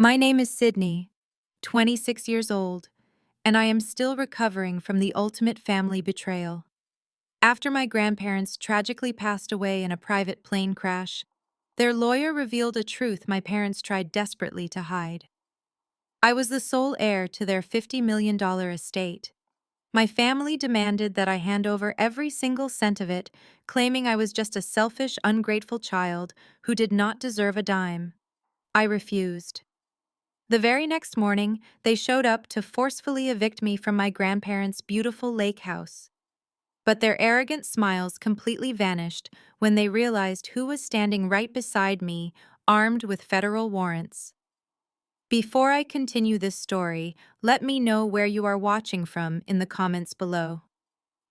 My name is Sydney, 26 years old, and I am still recovering from the ultimate family betrayal. After my grandparents tragically passed away in a private plane crash, their lawyer revealed a truth my parents tried desperately to hide. I was the sole heir to their $50 million estate. My family demanded that I hand over every single cent of it, claiming I was just a selfish, ungrateful child who did not deserve a dime. I refused. The very next morning, they showed up to forcefully evict me from my grandparents' beautiful lake house. But their arrogant smiles completely vanished when they realized who was standing right beside me, armed with federal warrants. Before I continue this story, let me know where you are watching from in the comments below.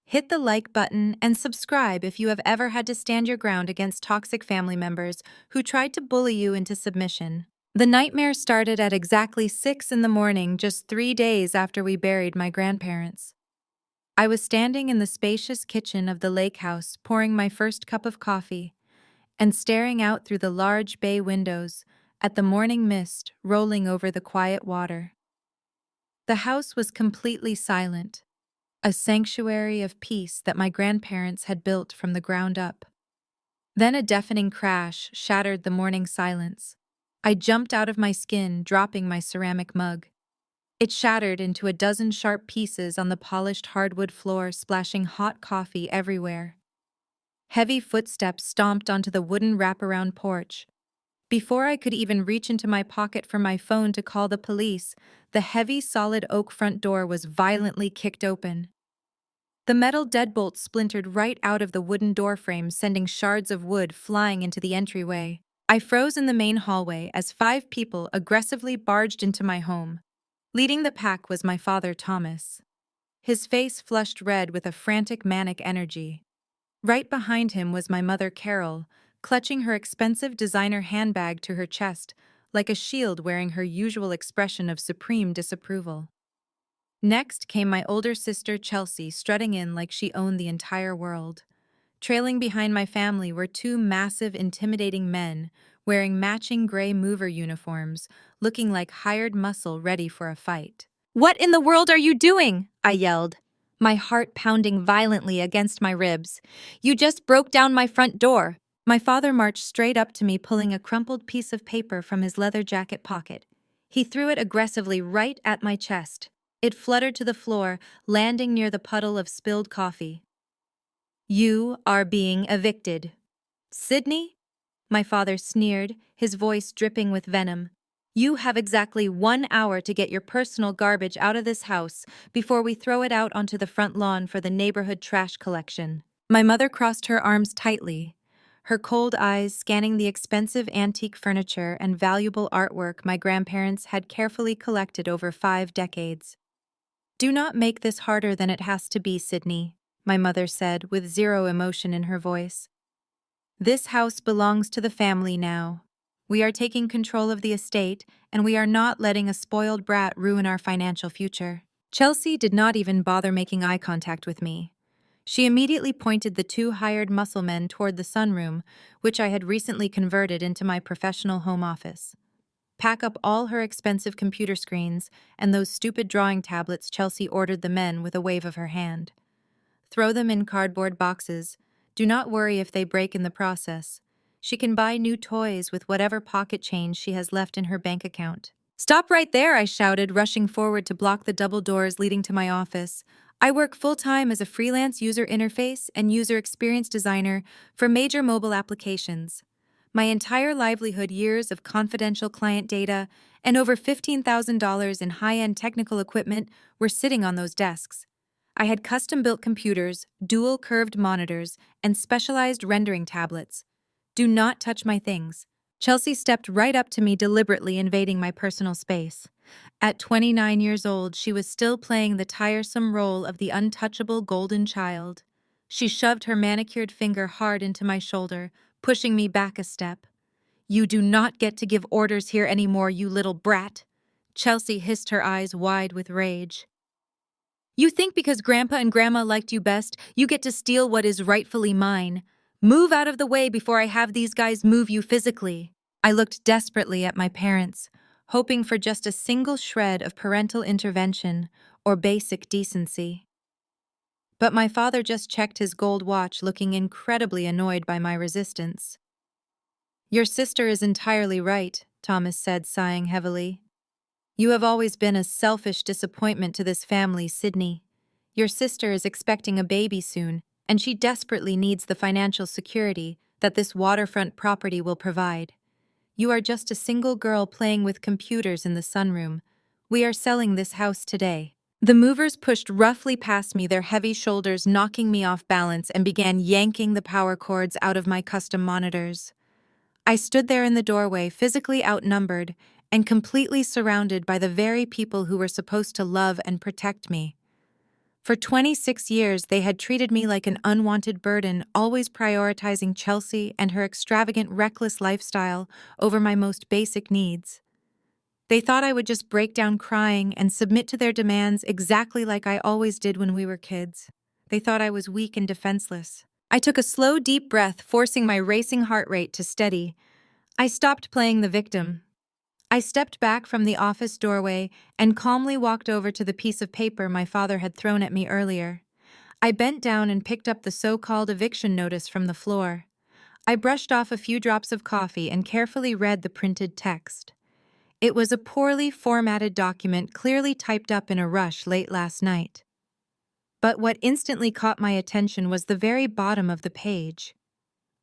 Hit the like button and subscribe if you have ever had to stand your ground against toxic family members who tried to bully you into submission. The nightmare started at exactly 6 in the morning, just 3 days after we buried my grandparents. I was standing in the spacious kitchen of the lake house pouring my first cup of coffee and staring out through the large bay windows at the morning mist rolling over the quiet water. The house was completely silent, a sanctuary of peace that my grandparents had built from the ground up. Then a deafening crash shattered the morning silence. I jumped out of my skin, dropping my ceramic mug. It shattered into a dozen sharp pieces on the polished hardwood floor, splashing hot coffee everywhere. Heavy footsteps stomped onto the wooden wraparound porch. Before I could even reach into my pocket for my phone to call the police, the heavy, solid oak front door was violently kicked open. The metal deadbolt splintered right out of the wooden doorframe, sending shards of wood flying into the entryway. I froze in the main hallway as 5 people aggressively barged into my home. Leading the pack was my father, Thomas. His face flushed red with a frantic, manic energy. Right behind him was my mother, Carol, clutching her expensive designer handbag to her chest, like a shield, wearing her usual expression of supreme disapproval. Next came my older sister, Chelsea, strutting in like she owned the entire world. Trailing behind my family were 2 massive, intimidating men, wearing matching gray mover uniforms, looking like hired muscle ready for a fight. "What in the world are you doing?" I yelled, my heart pounding violently against my ribs. "You just broke down my front door." My father marched straight up to me, pulling a crumpled piece of paper from his leather jacket pocket. He threw it aggressively right at my chest. It fluttered to the floor, landing near the puddle of spilled coffee. "You are being evicted." "Sydney?" My father sneered, his voice dripping with venom. "You have exactly 1 hour to get your personal garbage out of this house before we throw it out onto the front lawn for the neighborhood trash collection." My mother crossed her arms tightly, her cold eyes scanning the expensive antique furniture and valuable artwork my grandparents had carefully collected over 5 decades. "Do not make this harder than it has to be, Sydney," my mother said with zero emotion in her voice. "This house belongs to the family now. We are taking control of the estate, and we are not letting a spoiled brat ruin our financial future." Chelsea did not even bother making eye contact with me. She immediately pointed the 2 hired muscle men toward the sunroom, which I had recently converted into my professional home office. "Pack up all her expensive computer screens and those stupid drawing tablets," Chelsea ordered the men with a wave of her hand. "Throw them in cardboard boxes. Do not worry if they break in the process. She can buy new toys with whatever pocket change she has left in her bank account." "Stop right there," I shouted, rushing forward to block the double doors leading to my office. "I work full-time as a freelance user interface and user experience designer for major mobile applications. My entire livelihood, years of confidential client data, and over $15,000 in high-end technical equipment were sitting on those desks. I had custom-built computers, dual curved monitors, and specialized rendering tablets. Do not touch my things." Chelsea stepped right up to me, deliberately invading my personal space. At 29 years old, she was still playing the tiresome role of the untouchable golden child. She shoved her manicured finger hard into my shoulder, pushing me back a step. "You do not get to give orders here anymore, you little brat." Chelsea hissed, her eyes wide with rage. "You think because Grandpa and Grandma liked you best, you get to steal what is rightfully mine. Move out of the way before I have these guys move you physically." I looked desperately at my parents, hoping for just a single shred of parental intervention or basic decency. But my father just checked his gold watch, looking incredibly annoyed by my resistance. "Your sister is entirely right," Thomas said, sighing heavily. "You have always been a selfish disappointment to this family, Sydney. Your sister is expecting a baby soon, and she desperately needs the financial security that this waterfront property will provide. You are just a single girl playing with computers in the sunroom. We are selling this house today." The movers pushed roughly past me, their heavy shoulders knocking me off balance, and began yanking the power cords out of my custom monitors. I stood there in the doorway, physically outnumbered and completely surrounded by the very people who were supposed to love and protect me. For 26 years, they had treated me like an unwanted burden, always prioritizing Chelsea and her extravagant, reckless lifestyle over my most basic needs. They thought I would just break down crying and submit to their demands exactly like I always did when we were kids. They thought I was weak and defenseless. I took a slow, deep breath, forcing my racing heart rate to steady. I stopped playing the victim. I stepped back from the office doorway and calmly walked over to the piece of paper my father had thrown at me earlier. I bent down and picked up the so-called eviction notice from the floor. I brushed off a few drops of coffee and carefully read the printed text. It was a poorly formatted document, clearly typed up in a rush late last night. But what instantly caught my attention was the very bottom of the page.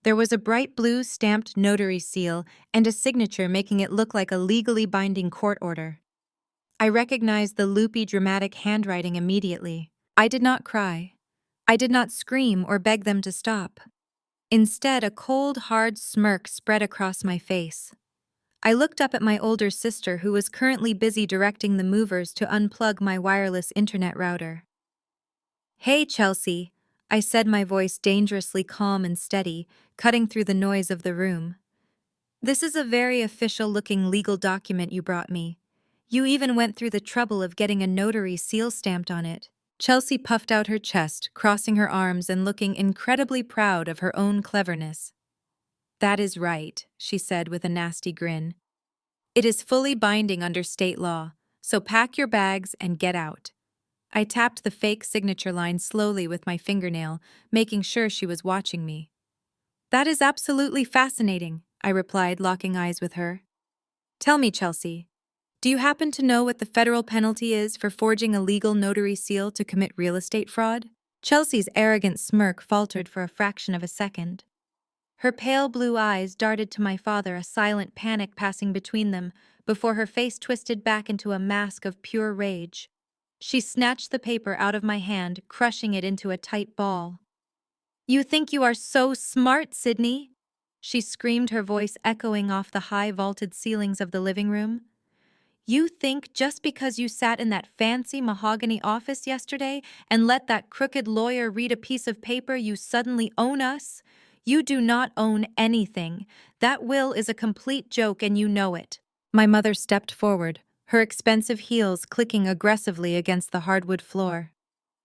There was a bright blue stamped notary seal and a signature, making it look like a legally binding court order. I recognized the loopy, dramatic handwriting immediately. I did not cry. I did not scream or beg them to stop. Instead, a cold, hard smirk spread across my face. I looked up at my older sister, who was currently busy directing the movers to unplug my wireless internet router. "Hey, Chelsea," I said, my voice dangerously calm and steady, cutting through the noise of the room. "This is a very official-looking legal document you brought me. You even went through the trouble of getting a notary seal stamped on it." Chelsea puffed out her chest, crossing her arms and looking incredibly proud of her own cleverness. "That is right," she said with a nasty grin. "It is fully binding under state law, so pack your bags and get out." I tapped the fake signature line slowly with my fingernail, making sure she was watching me. "That is absolutely fascinating," I replied, locking eyes with her. "Tell me, Chelsea, do you happen to know what the federal penalty is for forging a legal notary seal to commit real estate fraud?" Chelsea's arrogant smirk faltered for a fraction of a second. Her pale blue eyes darted to my father, a silent panic passing between them, before her face twisted back into a mask of pure rage. She snatched the paper out of my hand, crushing it into a tight ball. "You think you are so smart, Sydney?" she screamed, her voice echoing off the high vaulted ceilings of the living room. "You think just because you sat in that fancy mahogany office yesterday and let that crooked lawyer read a piece of paper, you suddenly own us? You do not own anything. That will is a complete joke and you know it." My mother stepped forward, her expensive heels clicking aggressively against the hardwood floor.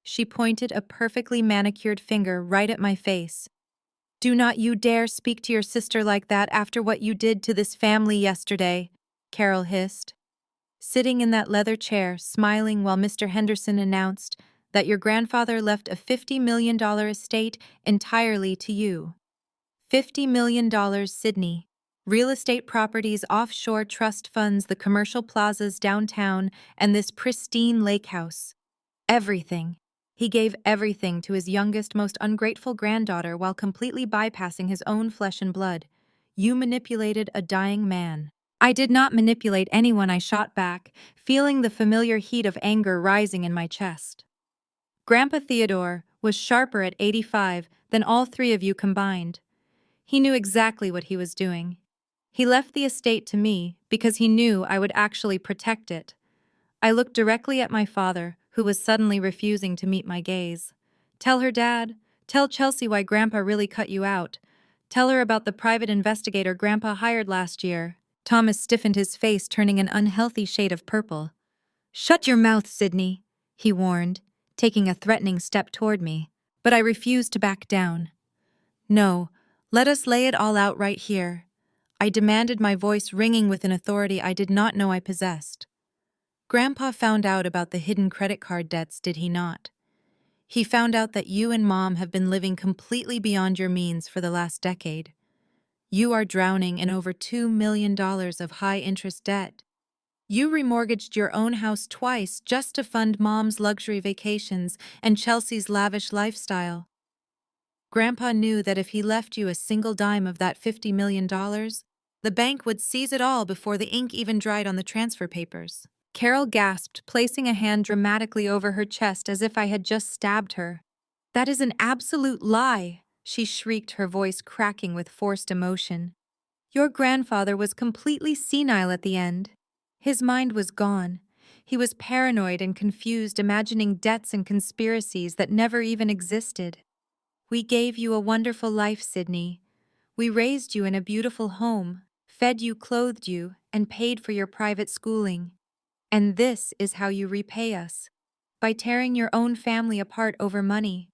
She pointed a perfectly manicured finger right at my face. "Do not you dare speak to your sister like that after what you did to this family yesterday," Carol hissed. Sitting in that leather chair, smiling while Mr. Henderson announced that your grandfather left a $50 million estate entirely to you. $50 million, Sydney. Real estate properties, offshore trust funds, the commercial plazas downtown, and this pristine lake house. Everything. He gave everything to his youngest, most ungrateful granddaughter while completely bypassing his own flesh and blood. You manipulated a dying man. "I did not manipulate anyone," I shot back, feeling the familiar heat of anger rising in my chest. "Grandpa Theodore was sharper at 85 than all three of you combined. He knew exactly what he was doing. He left the estate to me because he knew I would actually protect it." I looked directly at my father, who was suddenly refusing to meet my gaze. "Tell her, Dad. Tell Chelsea why Grandpa really cut you out. Tell her about the private investigator Grandpa hired last year." Thomas stiffened his face, turning an unhealthy shade of purple. "Shut your mouth, Sydney," he warned, taking a threatening step toward me. But I refused to back down. "No, let us lay it all out right here. I demanded, my voice ringing with an authority I did not know I possessed. Grandpa found out about the hidden credit card debts, did he not? He found out that you and Mom have been living completely beyond your means for the last decade. You are drowning in over $2 million of high-interest debt. You remortgaged your own house twice just to fund Mom's luxury vacations and Chelsea's lavish lifestyle. Grandpa knew that if he left you a single dime of that $50 million, the bank would seize it all before the ink even dried on the transfer papers. Carol gasped, placing a hand dramatically over her chest as if I had just stabbed her. "That is an absolute lie," she shrieked, her voice cracking with forced emotion. "Your grandfather was completely senile at the end. His mind was gone. He was paranoid and confused, imagining debts and conspiracies that never even existed. We gave you a wonderful life, Sydney. We raised you in a beautiful home, fed you, clothed you, and paid for your private schooling. And this is how you repay us. By tearing your own family apart over money.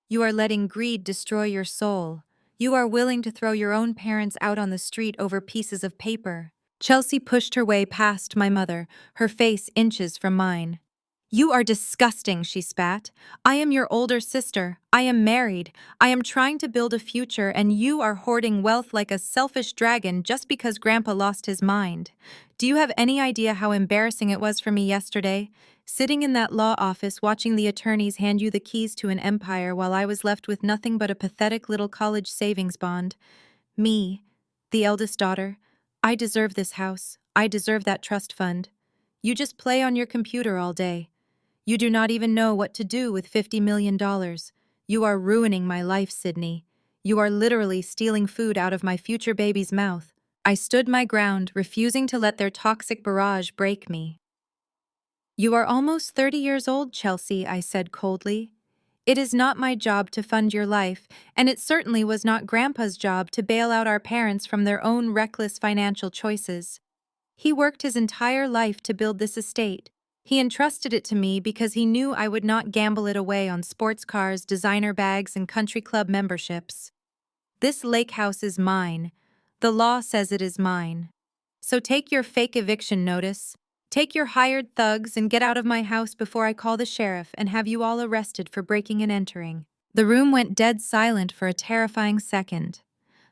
You are letting greed destroy your soul. You are willing to throw your own parents out on the street over pieces of paper." Chelsea pushed her way past my mother, her face inches from mine. "You are disgusting," she spat. "I am your older sister. I am married. I am trying to build a future, and you are hoarding wealth like a selfish dragon just because Grandpa lost his mind. Do you have any idea how embarrassing it was for me yesterday? Sitting in that law office watching the attorneys hand you the keys to an empire while I was left with nothing but a pathetic little college savings bond. Me, the eldest daughter. I deserve this house. I deserve that trust fund. You just play on your computer all day. You do not even know what to do with $50 million. You are ruining my life, Sydney. You are literally stealing food out of my future baby's mouth." I stood my ground, refusing to let their toxic barrage break me. "You are almost 30 years old, Chelsea," I said coldly. "It is not my job to fund your life, and it certainly was not Grandpa's job to bail out our parents from their own reckless financial choices. He worked his entire life to build this estate. He entrusted it to me because he knew I would not gamble it away on sports cars, designer bags, and country club memberships. This lake house is mine. The law says it is mine. So take your fake eviction notice. Take your hired thugs and get out of my house before I call the sheriff and have you all arrested for breaking and entering." The room went dead silent for a terrifying second.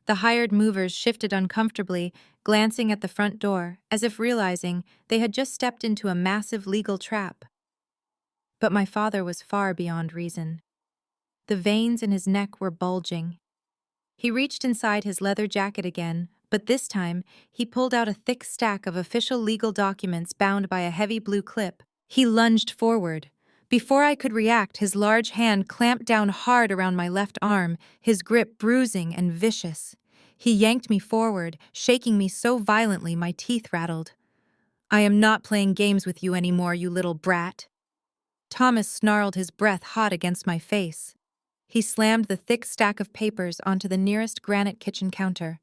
The hired movers shifted uncomfortably, glancing at the front door, as if realizing they had just stepped into a massive legal trap. But my father was far beyond reason. The veins in his neck were bulging. He reached inside his leather jacket again, but this time he pulled out a thick stack of official legal documents bound by a heavy blue clip. He lunged forward. Before I could react, his large hand clamped down hard around my left arm, his grip bruising and vicious. He yanked me forward, shaking me so violently my teeth rattled. "I am not playing games with you anymore, you little brat." Thomas snarled, his breath hot against my face. He slammed the thick stack of papers onto the nearest granite kitchen counter.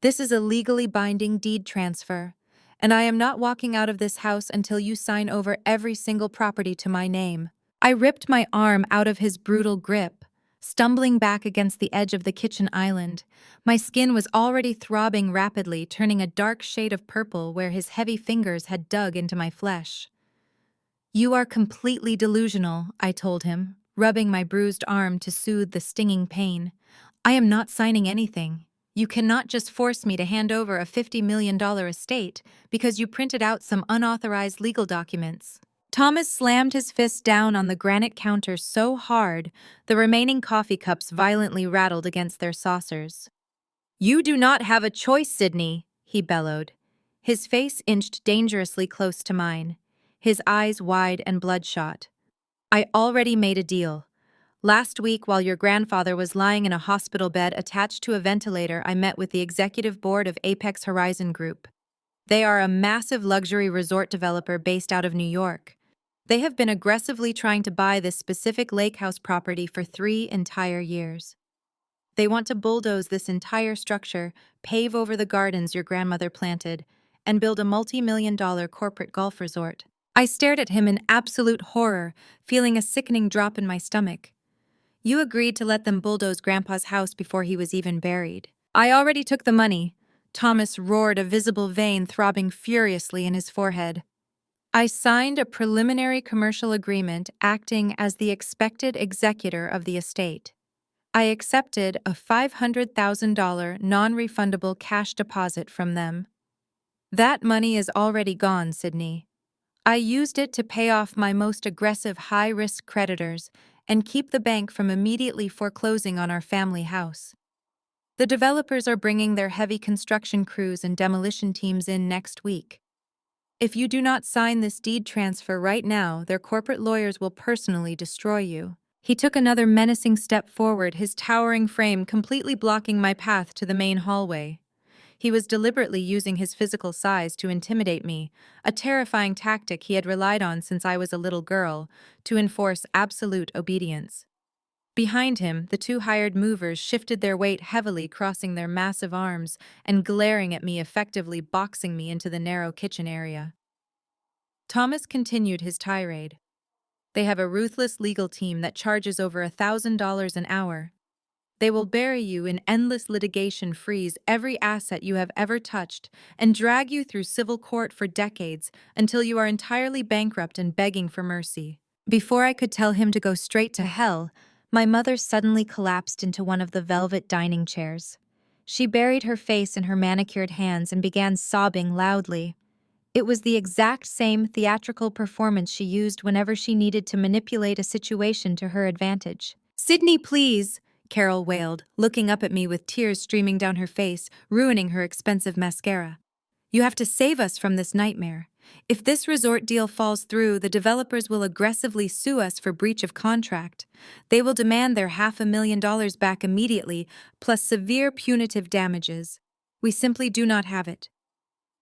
"This is a legally binding deed transfer, and I am not walking out of this house until you sign over every single property to my name." I ripped my arm out of his brutal grip, stumbling back against the edge of the kitchen island. My skin was already throbbing rapidly, turning a dark shade of purple where his heavy fingers had dug into my flesh. "You are completely delusional," I told him, rubbing my bruised arm to soothe the stinging pain. "I am not signing anything. You cannot just force me to hand over a $50 million estate because you printed out some unauthorized legal documents." Thomas slammed his fist down on the granite counter so hard, the remaining coffee cups violently rattled against their saucers. "You do not have a choice, Sydney," he bellowed. His face inched dangerously close to mine, his eyes wide and bloodshot. "I already made a deal. Last week, while your grandfather was lying in a hospital bed attached to a ventilator, I met with the executive board of Apex Horizon Group. They are a massive luxury resort developer based out of New York. They have been aggressively trying to buy this specific lake house property for 3 entire years. They want to bulldoze this entire structure, pave over the gardens your grandmother planted, and build a multi-million-dollar corporate golf resort." I stared at him in absolute horror, feeling a sickening drop in my stomach. "You agreed to let them bulldoze Grandpa's house before he was even buried. I already took the money. Thomas roared, a visible vein throbbing furiously in his forehead. I signed a preliminary commercial agreement acting as the expected executor of the estate. I accepted a $500,000 non-refundable cash deposit from them. That money is already gone, Sydney. I used it to pay off my most aggressive high-risk creditors and keep the bank from immediately foreclosing on our family house. The developers are bringing their heavy construction crews and demolition teams in next week. If you do not sign this deed transfer right now, their corporate lawyers will personally destroy you. He took another menacing step forward, his towering frame completely blocking my path to the main hallway. He was deliberately using his physical size to intimidate me, a terrifying tactic he had relied on since I was a little girl, to enforce absolute obedience. Behind him, the two hired movers shifted their weight heavily, crossing their massive arms and glaring at me, effectively boxing me into the narrow kitchen area. Thomas continued his tirade. They have a ruthless legal team that charges over $1,000 an hour. They will bury you in endless litigation, freeze every asset you have ever touched, and drag you through civil court for decades until you are entirely bankrupt and begging for mercy. Before I could tell him to go straight to hell, my mother suddenly collapsed into one of the velvet dining chairs. She buried her face in her manicured hands and began sobbing loudly. It was the exact same theatrical performance she used whenever she needed to manipulate a situation to her advantage. "Sydney, please," Carol wailed, looking up at me with tears streaming down her face, ruining her expensive mascara. "You have to save us from this nightmare. If this resort deal falls through, the developers will aggressively sue us for breach of contract. They will demand their $500,000 back immediately, plus severe punitive damages. We simply do not have it.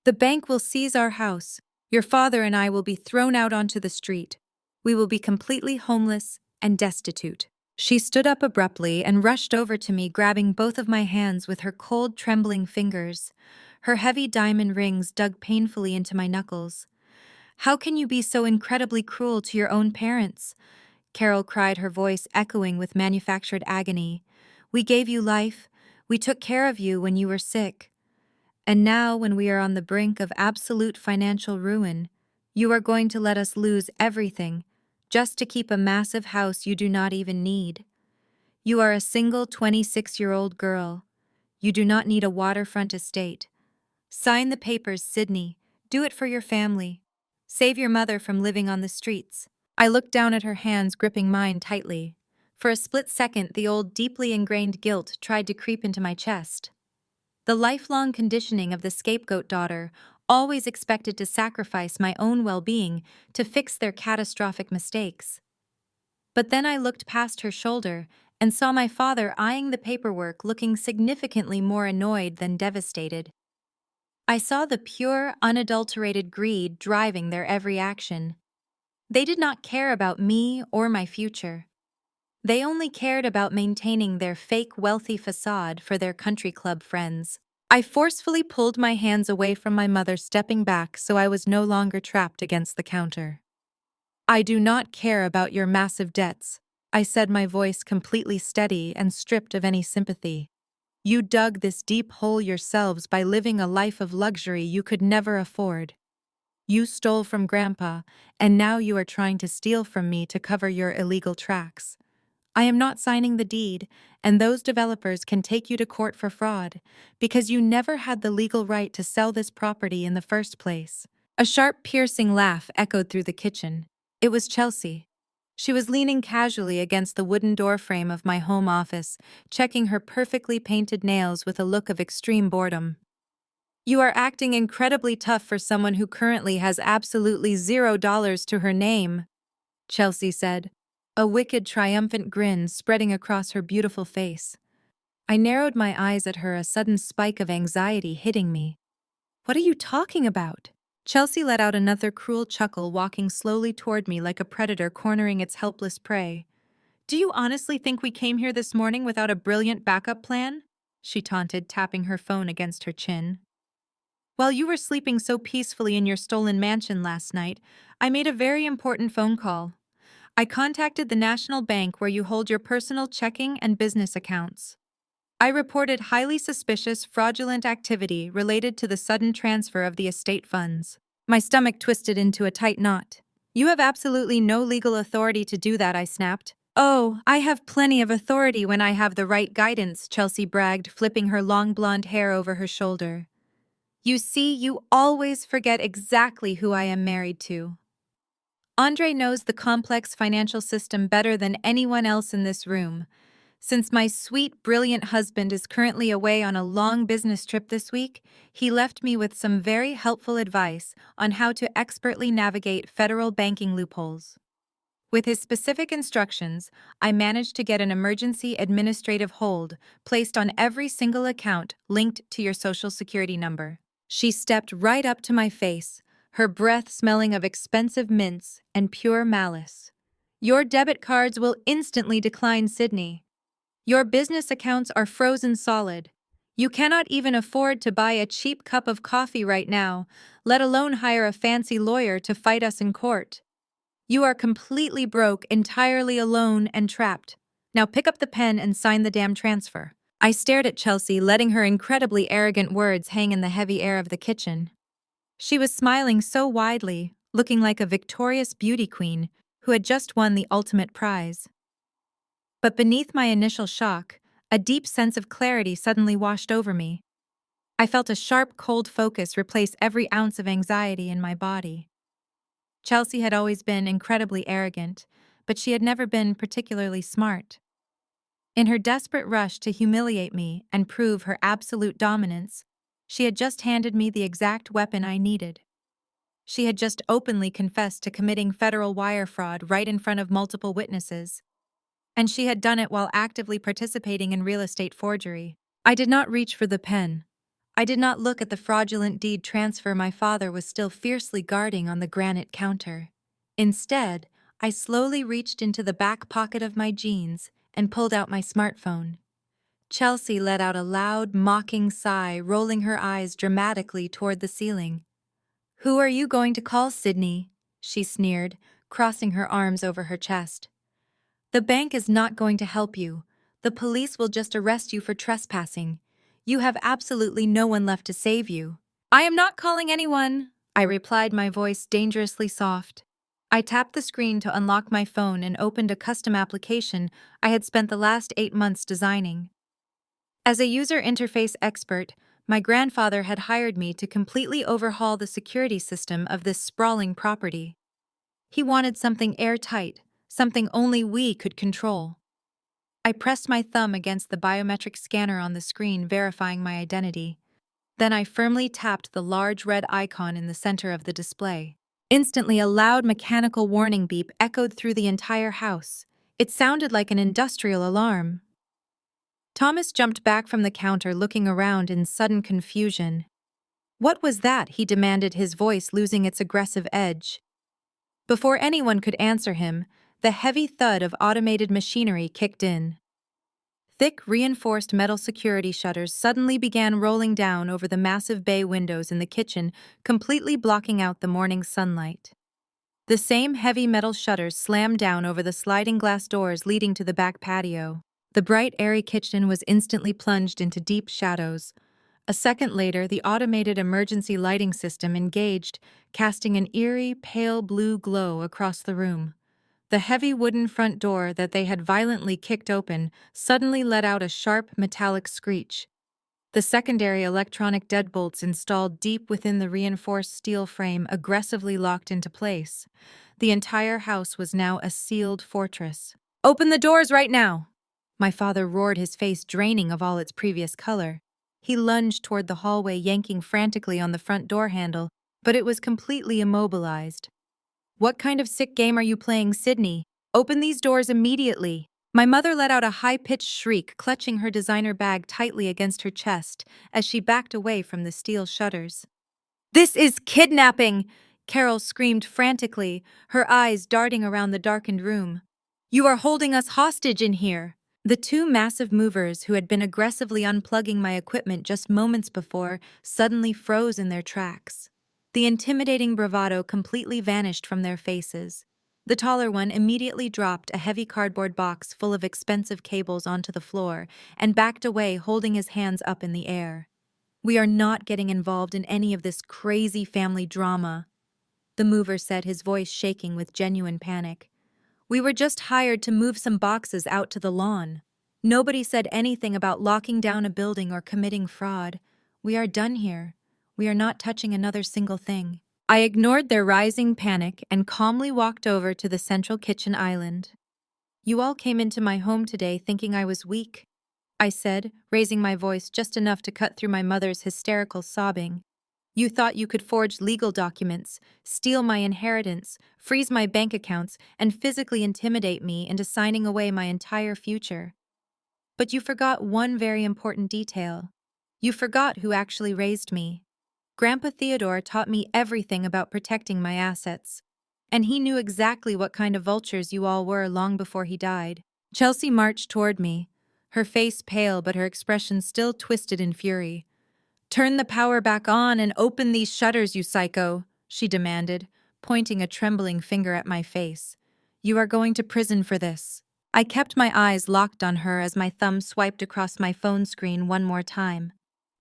The bank will seize our house. Your father and I will be thrown out onto the street. We will be completely homeless and destitute." She stood up abruptly and rushed over to me, grabbing both of my hands with her cold, trembling fingers. Her heavy diamond rings dug painfully into my knuckles. "How can you be so incredibly cruel to your own parents?" Carol cried, her voice echoing with manufactured agony. "We gave you life. We took care of you when you were sick. And now, when we are on the brink of absolute financial ruin, you are going to let us lose everything just to keep a massive house you do not even need. You are a single 26-year-old girl. You do not need a waterfront estate. Sign the papers, Sydney. Do it for your family. Save your mother from living on the streets." I looked down at her hands, gripping mine tightly. For a split second, the old, deeply ingrained guilt tried to creep into my chest. The lifelong conditioning of the scapegoat daughter, always expected to sacrifice my own well-being to fix their catastrophic mistakes. But then I looked past her shoulder and saw my father eyeing the paperwork, looking significantly more annoyed than devastated. I saw the pure, unadulterated greed driving their every action. They did not care about me or my future. They only cared about maintaining their fake wealthy facade for their country club friends. I forcefully pulled my hands away from my mother, stepping back so I was no longer trapped against the counter. "I do not care about your massive debts," I said, my voice completely steady and stripped of any sympathy. "You dug this deep hole yourselves by living a life of luxury you could never afford. You stole from Grandpa, and now you are trying to steal from me to cover your illegal tracks. I am not signing the deed, and those developers can take you to court for fraud, because you never had the legal right to sell this property in the first place." A sharp, piercing laugh echoed through the kitchen. It was Chelsea. She was leaning casually against the wooden doorframe of my home office, checking her perfectly painted nails with a look of extreme boredom. "You are acting incredibly tough for someone who currently has absolutely $0 to her name," Chelsea said, a wicked, triumphant grin spreading across her beautiful face. I narrowed my eyes at her, a sudden spike of anxiety hitting me. "What are you talking about?" Chelsea let out another cruel chuckle, walking slowly toward me like a predator cornering its helpless prey. "Do you honestly think we came here this morning without a brilliant backup plan?" she taunted, tapping her phone against her chin. "While you were sleeping so peacefully in your stolen mansion last night, I made a very important phone call. I contacted the National Bank where you hold your personal checking and business accounts. I reported highly suspicious fraudulent activity related to the sudden transfer of the estate funds. My stomach twisted into a tight knot. You have absolutely no legal authority to do that, I snapped. Oh, I have plenty of authority when I have the right guidance, Chelsea bragged, flipping her long blonde hair over her shoulder. You see, you always forget exactly who I am married to. Andre knows the complex financial system better than anyone else in this room. Since my sweet, brilliant husband is currently away on a long business trip this week, he left me with some very helpful advice on how to expertly navigate federal banking loopholes. With his specific instructions, I managed to get an emergency administrative hold placed on every single account linked to your social security number. She stepped right up to my face, her breath smelling of expensive mints and pure malice. Your debit cards will instantly decline, Sydney. Your business accounts are frozen solid. You cannot even afford to buy a cheap cup of coffee right now, let alone hire a fancy lawyer to fight us in court. You are completely broke, entirely alone and trapped. Now pick up the pen and sign the damn transfer. I stared at Chelsea, letting her incredibly arrogant words hang in the heavy air of the kitchen. She was smiling so widely, looking like a victorious beauty queen who had just won the ultimate prize. But beneath my initial shock, a deep sense of clarity suddenly washed over me. I felt a sharp, cold focus replace every ounce of anxiety in my body. Chelsea had always been incredibly arrogant, but she had never been particularly smart. In her desperate rush to humiliate me and prove her absolute dominance, she had just handed me the exact weapon I needed. She had just openly confessed to committing federal wire fraud right in front of multiple witnesses, and she had done it while actively participating in real estate forgery. I did not reach for the pen. I did not look at the fraudulent deed transfer my father was still fiercely guarding on the granite counter. Instead, I slowly reached into the back pocket of my jeans and pulled out my smartphone. Chelsea let out a loud, mocking sigh, rolling her eyes dramatically toward the ceiling. "Who are you going to call, Sydney?" she sneered, crossing her arms over her chest. "The bank is not going to help you. The police will just arrest you for trespassing. You have absolutely no one left to save you." "I am not calling anyone," I replied, my voice dangerously soft. I tapped the screen to unlock my phone and opened a custom application I had spent the last 8 months designing. As a user interface expert, my grandfather had hired me to completely overhaul the security system of this sprawling property. He wanted something airtight, something only we could control. I pressed my thumb against the biometric scanner on the screen, verifying my identity. Then I firmly tapped the large red icon in the center of the display. Instantly, a loud mechanical warning beep echoed through the entire house. It sounded like an industrial alarm. Thomas jumped back from the counter, looking around in sudden confusion. "What was that?" he demanded, his voice losing its aggressive edge. Before anyone could answer him, the heavy thud of automated machinery kicked in. Thick, reinforced metal security shutters suddenly began rolling down over the massive bay windows in the kitchen, completely blocking out the morning sunlight. The same heavy metal shutters slammed down over the sliding glass doors leading to the back patio. The bright, airy kitchen was instantly plunged into deep shadows. A second later, the automated emergency lighting system engaged, casting an eerie, pale blue glow across the room. The heavy wooden front door that they had violently kicked open suddenly let out a sharp, metallic screech. The secondary electronic deadbolts installed deep within the reinforced steel frame aggressively locked into place. The entire house was now a sealed fortress. "Open the doors right now!" My father roared, his face draining of all its previous color. He lunged toward the hallway, yanking frantically on the front door handle, but it was completely immobilized. "What kind of sick game are you playing, Sydney? Open these doors immediately!" My mother let out a high-pitched shriek, clutching her designer bag tightly against her chest as she backed away from the steel shutters. "This is kidnapping!" Carol screamed frantically, her eyes darting around the darkened room. "You are holding us hostage in here!" The two massive movers who had been aggressively unplugging my equipment just moments before suddenly froze in their tracks. The intimidating bravado completely vanished from their faces. The taller one immediately dropped a heavy cardboard box full of expensive cables onto the floor and backed away, holding his hands up in the air. "We are not getting involved in any of this crazy family drama," the mover said, his voice shaking with genuine panic. "We were just hired to move some boxes out to the lawn. Nobody said anything about locking down a building or committing fraud. We are done here. We are not touching another single thing." I ignored their rising panic and calmly walked over to the central kitchen island. "You all came into my home today thinking I was weak," I said, raising my voice just enough to cut through my mother's hysterical sobbing. "You thought you could forge legal documents, steal my inheritance, freeze my bank accounts, and physically intimidate me into signing away my entire future. But you forgot one very important detail. You forgot who actually raised me. Grandpa Theodore taught me everything about protecting my assets. And he knew exactly what kind of vultures you all were long before he died." Chelsea marched toward me, her face pale but her expression still twisted in fury. "Turn the power back on and open these shutters, you psycho," she demanded, pointing a trembling finger at my face. "You are going to prison for this." I kept my eyes locked on her as my thumb swiped across my phone screen one more time.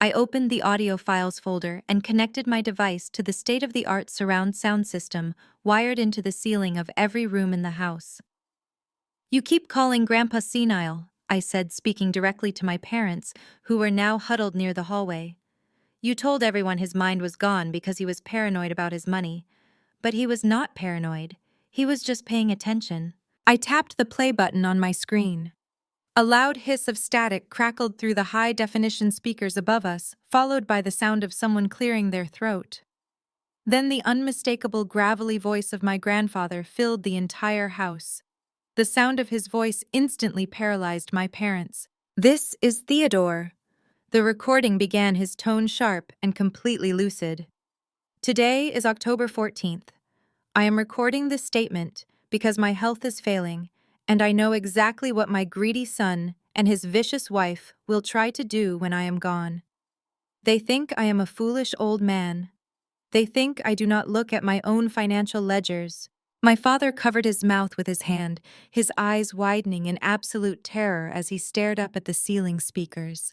I opened the audio files folder and connected my device to the state-of-the-art surround sound system wired into the ceiling of every room in the house. "You keep calling Grandpa senile," I said, speaking directly to my parents, who were now huddled near the hallway. "You told everyone his mind was gone because he was paranoid about his money. But he was not paranoid. He was just paying attention." I tapped the play button on my screen. A loud hiss of static crackled through the high-definition speakers above us, followed by the sound of someone clearing their throat. Then the unmistakable gravelly voice of my grandfather filled the entire house. The sound of his voice instantly paralyzed my parents. "This is Theodore." The recording began, his tone sharp and completely lucid. "Today is October 14th. I am recording this statement because my health is failing, and I know exactly what my greedy son and his vicious wife will try to do when I am gone. They think I am a foolish old man. They think I do not look at my own financial ledgers." My father covered his mouth with his hand, his eyes widening in absolute terror as he stared up at the ceiling speakers.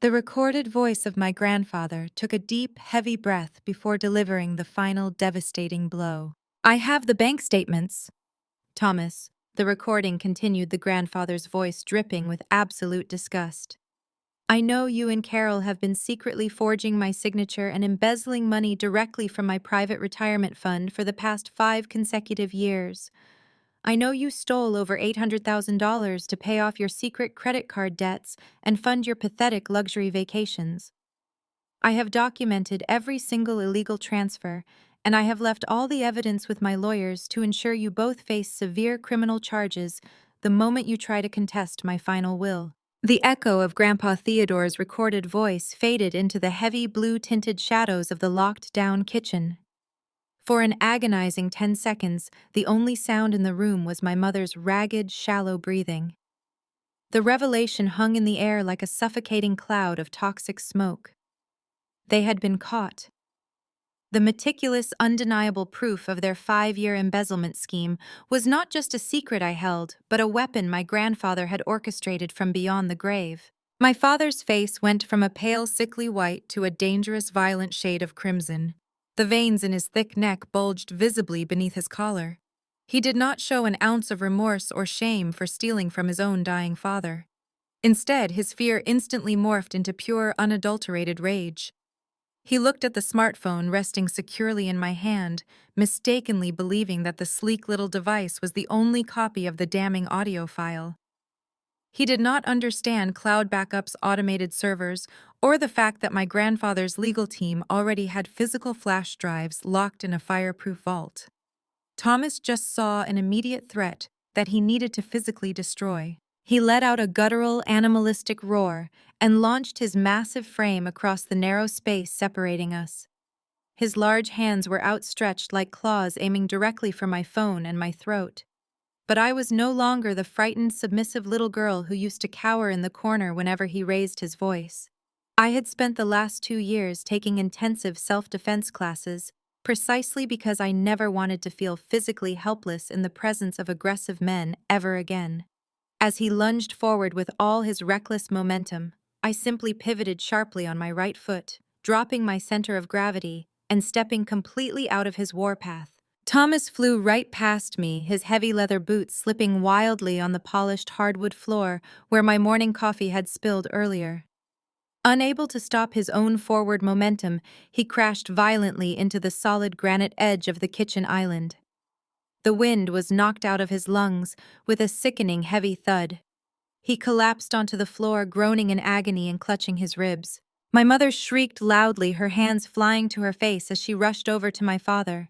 The recorded voice of my grandfather took a deep, heavy breath before delivering the final devastating blow. "I have the bank statements, Thomas." The recording continued, the grandfather's voice dripping with absolute disgust. "I know you and Carol have been secretly forging my signature and embezzling money directly from my private retirement fund for the past 5 consecutive years. I know you stole over $800,000 to pay off your secret credit card debts and fund your pathetic luxury vacations. I have documented every single illegal transfer, and I have left all the evidence with my lawyers to ensure you both face severe criminal charges the moment you try to contest my final will." The echo of Grandpa Theodore's recorded voice faded into the heavy blue-tinted shadows of the locked-down kitchen. For an agonizing 10 seconds, the only sound in the room was my mother's ragged, shallow breathing. The revelation hung in the air like a suffocating cloud of toxic smoke. They had been caught. The meticulous, undeniable proof of their 5-year embezzlement scheme was not just a secret I held, but a weapon my grandfather had orchestrated from beyond the grave. My father's face went from a pale, sickly white to a dangerous, violent shade of crimson. The veins in his thick neck bulged visibly beneath his collar. He did not show an ounce of remorse or shame for stealing from his own dying father. Instead, his fear instantly morphed into pure, unadulterated rage. He looked at the smartphone resting securely in my hand, mistakenly believing that the sleek little device was the only copy of the damning audio file. He did not understand Cloud Backup's automated servers or the fact that my grandfather's legal team already had physical flash drives locked in a fireproof vault. Thomas just saw an immediate threat that he needed to physically destroy. He let out a guttural, animalistic roar and launched his massive frame across the narrow space separating us. His large hands were outstretched like claws aiming directly for my phone and my throat. But I was no longer the frightened, submissive little girl who used to cower in the corner whenever he raised his voice. I had spent the last 2 years taking intensive self-defense classes, precisely because I never wanted to feel physically helpless in the presence of aggressive men ever again. As he lunged forward with all his reckless momentum, I simply pivoted sharply on my right foot, dropping my center of gravity and stepping completely out of his warpath. Thomas flew right past me, his heavy leather boots slipping wildly on the polished hardwood floor where my morning coffee had spilled earlier. Unable to stop his own forward momentum, he crashed violently into the solid granite edge of the kitchen island. The wind was knocked out of his lungs with a sickening heavy thud. He collapsed onto the floor, groaning in agony and clutching his ribs. My mother shrieked loudly, her hands flying to her face as she rushed over to my father.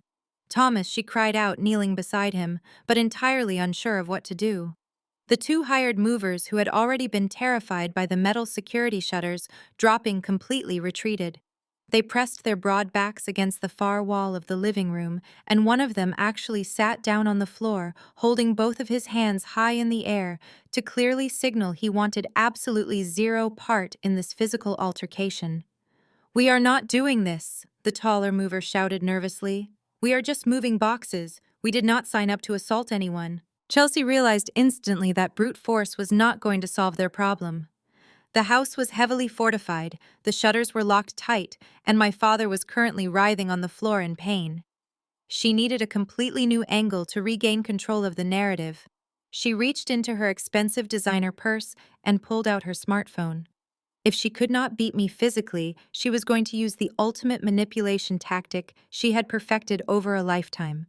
Thomas, she cried out, kneeling beside him, but entirely unsure of what to do. The two hired movers, who had already been terrified by the metal security shutters dropping, completely retreated. They pressed their broad backs against the far wall of the living room, and one of them actually sat down on the floor, holding both of his hands high in the air to clearly signal he wanted absolutely zero part in this physical altercation. "We are not doing this," the taller mover shouted nervously. "We are just moving boxes. We did not sign up to assault anyone." Chelsea realized instantly that brute force was not going to solve their problem. The house was heavily fortified, the shutters were locked tight, and my father was currently writhing on the floor in pain. She needed a completely new angle to regain control of the narrative. She reached into her expensive designer purse and pulled out her smartphone. If she could not beat me physically, she was going to use the ultimate manipulation tactic she had perfected over a lifetime.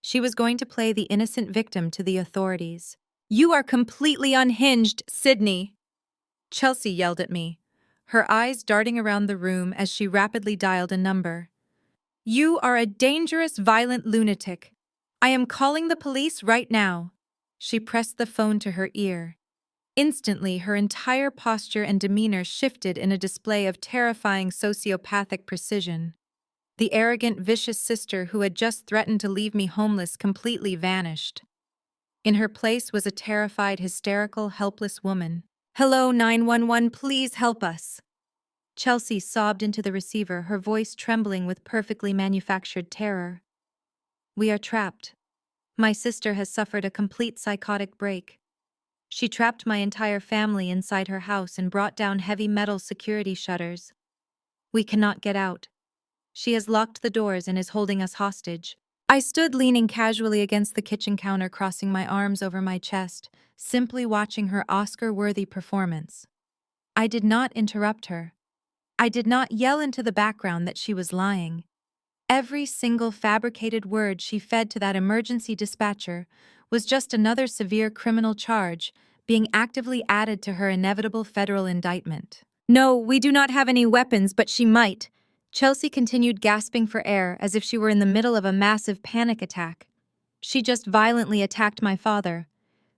She was going to play the innocent victim to the authorities. "You are completely unhinged, Sydney!" Chelsea yelled at me, her eyes darting around the room as she rapidly dialed a number. "You are a dangerous, violent lunatic. I am calling the police right now." She pressed the phone to her ear. Instantly, her entire posture and demeanor shifted in a display of terrifying sociopathic precision. The arrogant, vicious sister who had just threatened to leave me homeless completely vanished. In her place was a terrified, hysterical, helpless woman. "Hello, 911, please help us." Chelsea sobbed into the receiver, her voice trembling with perfectly manufactured terror. "We are trapped. My sister has suffered a complete psychotic break. She trapped my entire family inside her house and brought down heavy metal security shutters. We cannot get out. She has locked the doors and is holding us hostage." I stood leaning casually against the kitchen counter, crossing my arms over my chest, simply watching her Oscar-worthy performance. I did not interrupt her. I did not yell into the background that she was lying. Every single fabricated word she fed to that emergency dispatcher was just another severe criminal charge being actively added to her inevitable federal indictment. "No, we do not have any weapons, but she might." Chelsea continued, gasping for air as if she were in the middle of a massive panic attack. "She just violently attacked my father.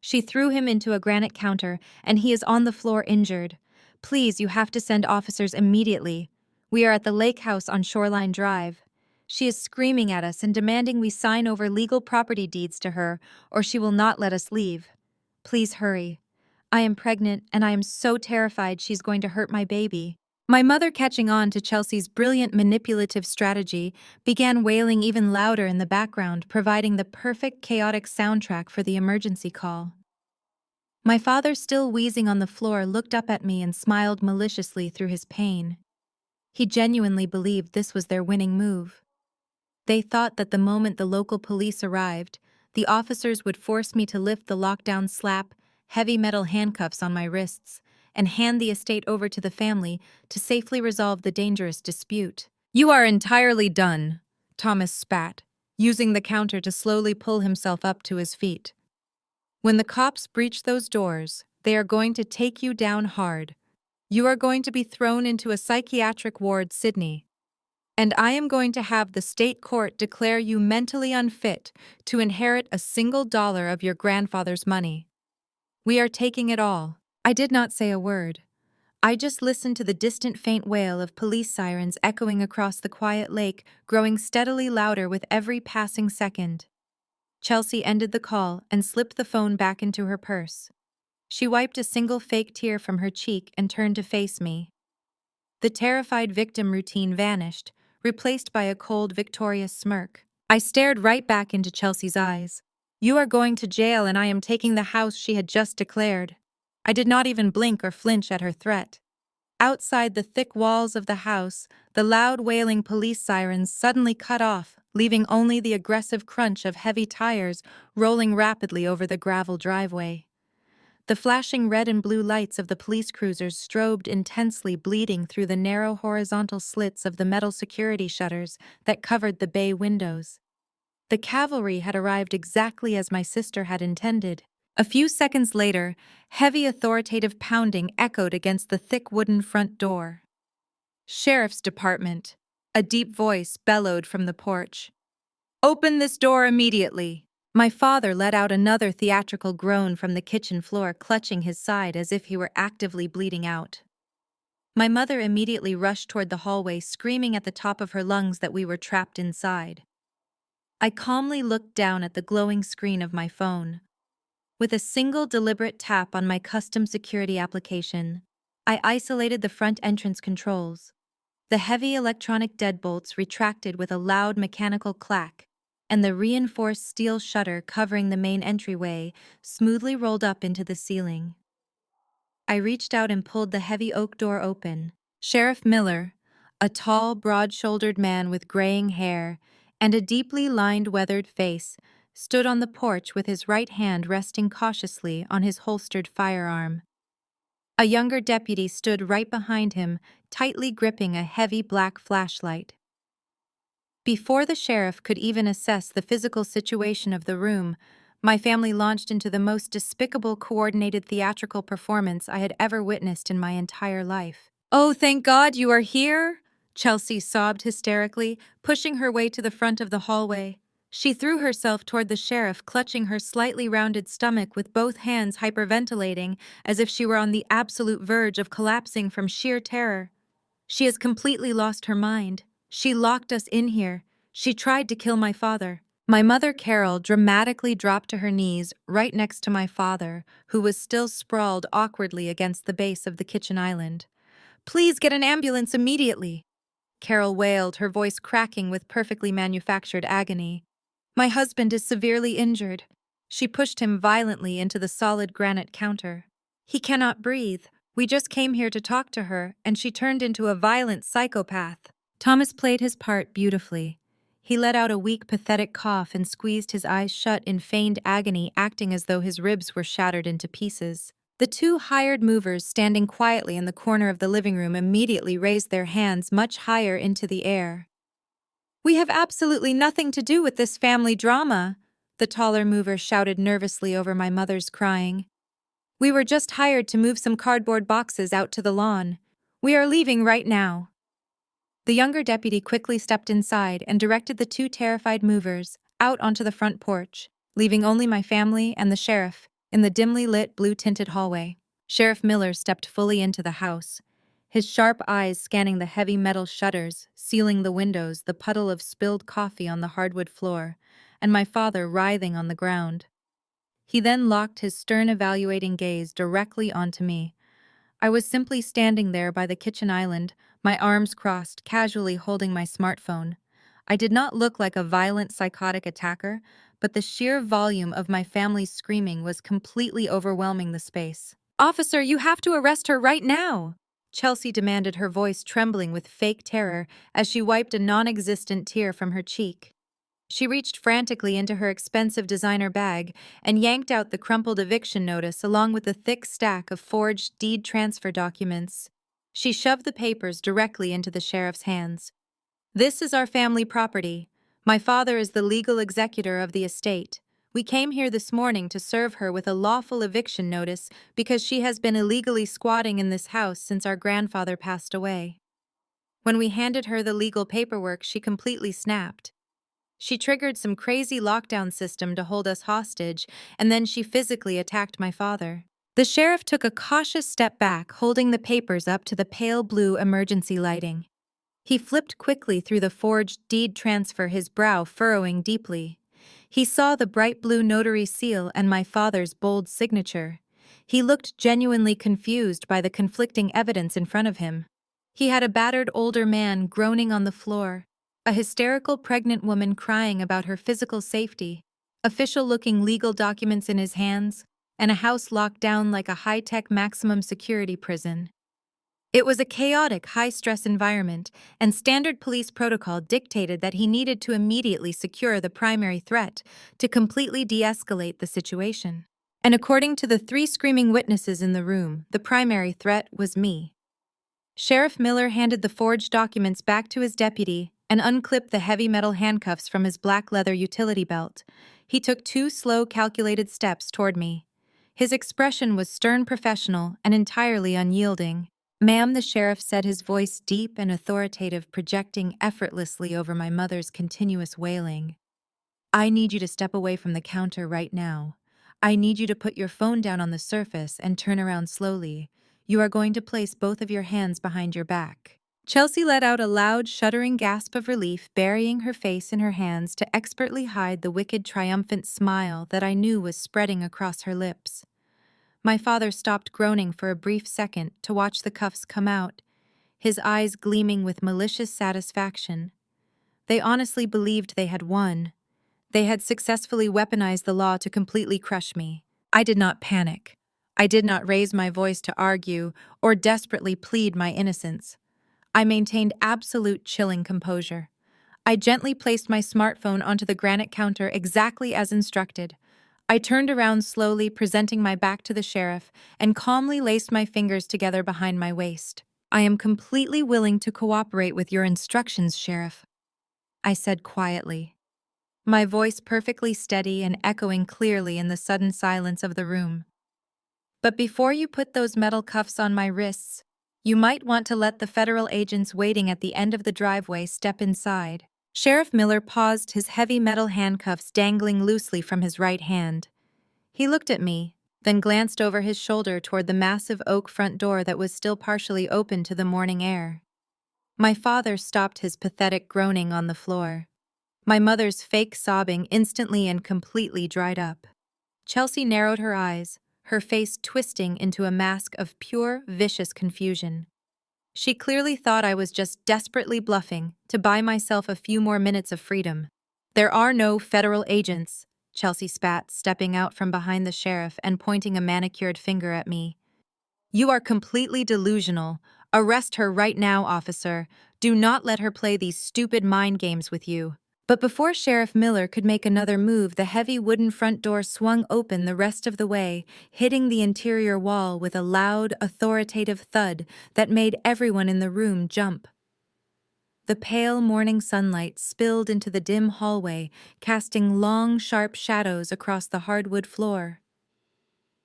She threw him into a granite counter, and he is on the floor injured. Please, you have to send officers immediately. We are at the lake house on Shoreline Drive. She is screaming at us and demanding we sign over legal property deeds to her, or she will not let us leave. Please hurry. I am pregnant, and I am so terrified she's going to hurt my baby." My mother, catching on to Chelsea's brilliant manipulative strategy, began wailing even louder in the background, providing the perfect chaotic soundtrack for the emergency call. My father, still wheezing on the floor, looked up at me and smiled maliciously through his pain. He genuinely believed this was their winning move. They thought that the moment the local police arrived, the officers would force me to lift the lockdown slap, heavy metal handcuffs on my wrists, and hand the estate over to the family to safely resolve the dangerous dispute. "You are entirely done," Thomas spat, using the counter to slowly pull himself up to his feet. "When the cops breach those doors, they are going to take you down hard. You are going to be thrown into a psychiatric ward, Sydney. And I am going to have the state court declare you mentally unfit to inherit a single dollar of your grandfather's money. We are taking it all." I did not say a word. I just listened to the distant faint wail of police sirens echoing across the quiet lake, growing steadily louder with every passing second. Chelsea ended the call and slipped the phone back into her purse. She wiped a single fake tear from her cheek and turned to face me. The terrified victim routine vanished, replaced by a cold, victorious smirk. I stared right back into Chelsea's eyes. "You are going to jail and I am taking the house," she had just declared. I did not even blink or flinch at her threat. Outside the thick walls of the house, the loud wailing police sirens suddenly cut off, leaving only the aggressive crunch of heavy tires rolling rapidly over the gravel driveway. The flashing red and blue lights of the police cruisers strobed intensely, bleeding through the narrow horizontal slits of the metal security shutters that covered the bay windows. The cavalry had arrived exactly as my sister had intended. A few seconds later, heavy authoritative pounding echoed against the thick wooden front door. "Sheriff's Department," a deep voice bellowed from the porch. "Open this door immediately." My father let out another theatrical groan from the kitchen floor, clutching his side as if he were actively bleeding out. My mother immediately rushed toward the hallway, screaming at the top of her lungs that we were trapped inside. I calmly looked down at the glowing screen of my phone. With a single deliberate tap on my custom security application, I isolated the front entrance controls. The heavy electronic deadbolts retracted with a loud mechanical clack, and the reinforced steel shutter covering the main entryway smoothly rolled up into the ceiling. I reached out and pulled the heavy oak door open. Sheriff Miller, a tall, broad-shouldered man with graying hair and a deeply lined, weathered face, stood on the porch with his right hand resting cautiously on his holstered firearm. A younger deputy stood right behind him, tightly gripping a heavy black flashlight. Before the sheriff could even assess the physical situation of the room, my family launched into the most despicable coordinated theatrical performance I had ever witnessed in my entire life. "Oh, thank God you are here!" Chelsea sobbed hysterically, pushing her way to the front of the hallway. She threw herself toward the sheriff, clutching her slightly rounded stomach with both hands hyperventilating as if she were on the absolute verge of collapsing from sheer terror. "She has completely lost her mind. She locked us in here. She tried to kill my father." My mother, Carol, dramatically dropped to her knees right next to my father, who was still sprawled awkwardly against the base of the kitchen island. "Please get an ambulance immediately," Carol wailed, her voice cracking with perfectly manufactured agony. "My husband is severely injured." She pushed him violently into the solid granite counter. "He cannot breathe. We just came here to talk to her, and she turned into a violent psychopath." Thomas played his part beautifully. He let out a weak, pathetic cough and squeezed his eyes shut in feigned agony, acting as though his ribs were shattered into pieces. The two hired movers standing quietly in the corner of the living room immediately raised their hands much higher into the air. "We have absolutely nothing to do with this family drama," the taller mover shouted nervously over my mother's crying. "We were just hired to move some cardboard boxes out to the lawn. We are leaving right now." The younger deputy quickly stepped inside and directed the two terrified movers out onto the front porch, leaving only my family and the sheriff in the dimly lit, blue-tinted hallway. Sheriff Miller stepped fully into the house, his sharp eyes scanning the heavy metal shutters, sealing the windows, the puddle of spilled coffee on the hardwood floor, and my father writhing on the ground. He then locked his stern, evaluating gaze directly onto me. I was simply standing there by the kitchen island, my arms crossed, casually holding my smartphone. I did not look like a violent, psychotic attacker, but the sheer volume of my family's screaming was completely overwhelming the space. "Officer, you have to arrest her right now!" Chelsea demanded, her voice trembling with fake terror as she wiped a non-existent tear from her cheek. She reached frantically into her expensive designer bag and yanked out the crumpled eviction notice along with the thick stack of forged deed transfer documents. She shoved the papers directly into the sheriff's hands. "This is our family property. My father is the legal executor of the estate. We came here this morning to serve her with a lawful eviction notice because she has been illegally squatting in this house since our grandfather passed away." When we handed her the legal paperwork, she completely snapped. She triggered some crazy lockdown system to hold us hostage, and then she physically attacked my father. The sheriff took a cautious step back, holding the papers up to the pale blue emergency lighting. He flipped quickly through the forged deed transfer, his brow furrowing deeply. He saw the bright blue notary seal and my father's bold signature. He looked genuinely confused by the conflicting evidence in front of him. He had a battered older man groaning on the floor, A hysterical pregnant woman crying about her physical safety, official-looking legal documents in his hands, and a house locked down like a high-tech maximum security prison. It was a chaotic, high-stress environment, and standard police protocol dictated that he needed to immediately secure the primary threat to completely de-escalate the situation. And according to the 3 screaming witnesses in the room, the primary threat was me. Sheriff Miller handed the forged documents back to his deputy and unclipped the heavy metal handcuffs from his black leather utility belt. He took 2 slow, calculated steps toward me. His expression was stern professional and entirely unyielding. "Ma'am," the sheriff said, his voice deep and authoritative, projecting effortlessly over my mother's continuous wailing. "I need you to step away from the counter right now. I need you to put your phone down on the surface and turn around slowly. You are going to place both of your hands behind your back." Chelsea let out a loud, shuddering gasp of relief, burying her face in her hands to expertly hide the wicked, triumphant smile that I knew was spreading across her lips. My father stopped groaning for a brief second to watch the cuffs come out, his eyes gleaming with malicious satisfaction. They honestly believed they had won. They had successfully weaponized the law to completely crush me. I did not panic. I did not raise my voice to argue or desperately plead my innocence. I maintained absolute chilling composure. I gently placed my smartphone onto the granite counter exactly as instructed. I turned around slowly, presenting my back to the sheriff, and calmly laced my fingers together behind my waist. "I am completely willing to cooperate with your instructions, Sheriff," I said quietly, my voice perfectly steady and echoing clearly in the sudden silence of the room. "But before you put those metal cuffs on my wrists, you might want to let the federal agents waiting at the end of the driveway step inside." Sheriff Miller paused, his heavy metal handcuffs dangling loosely from his right hand. He looked at me, then glanced over his shoulder toward the massive oak front door that was still partially open to the morning air. My father stopped his pathetic groaning on the floor. My mother's fake sobbing instantly and completely dried up. Chelsea narrowed her eyes, her face twisting into a mask of pure, vicious confusion. She clearly thought I was just desperately bluffing to buy myself a few more minutes of freedom. "There are no federal agents," Chelsea spat, stepping out from behind the sheriff and pointing a manicured finger at me. "You are completely delusional. Arrest her right now, officer. Do not let her play these stupid mind games with you." But before Sheriff Miller could make another move, the heavy wooden front door swung open the rest of the way, hitting the interior wall with a loud, authoritative thud that made everyone in the room jump. The pale morning sunlight spilled into the dim hallway, casting long, sharp shadows across the hardwood floor.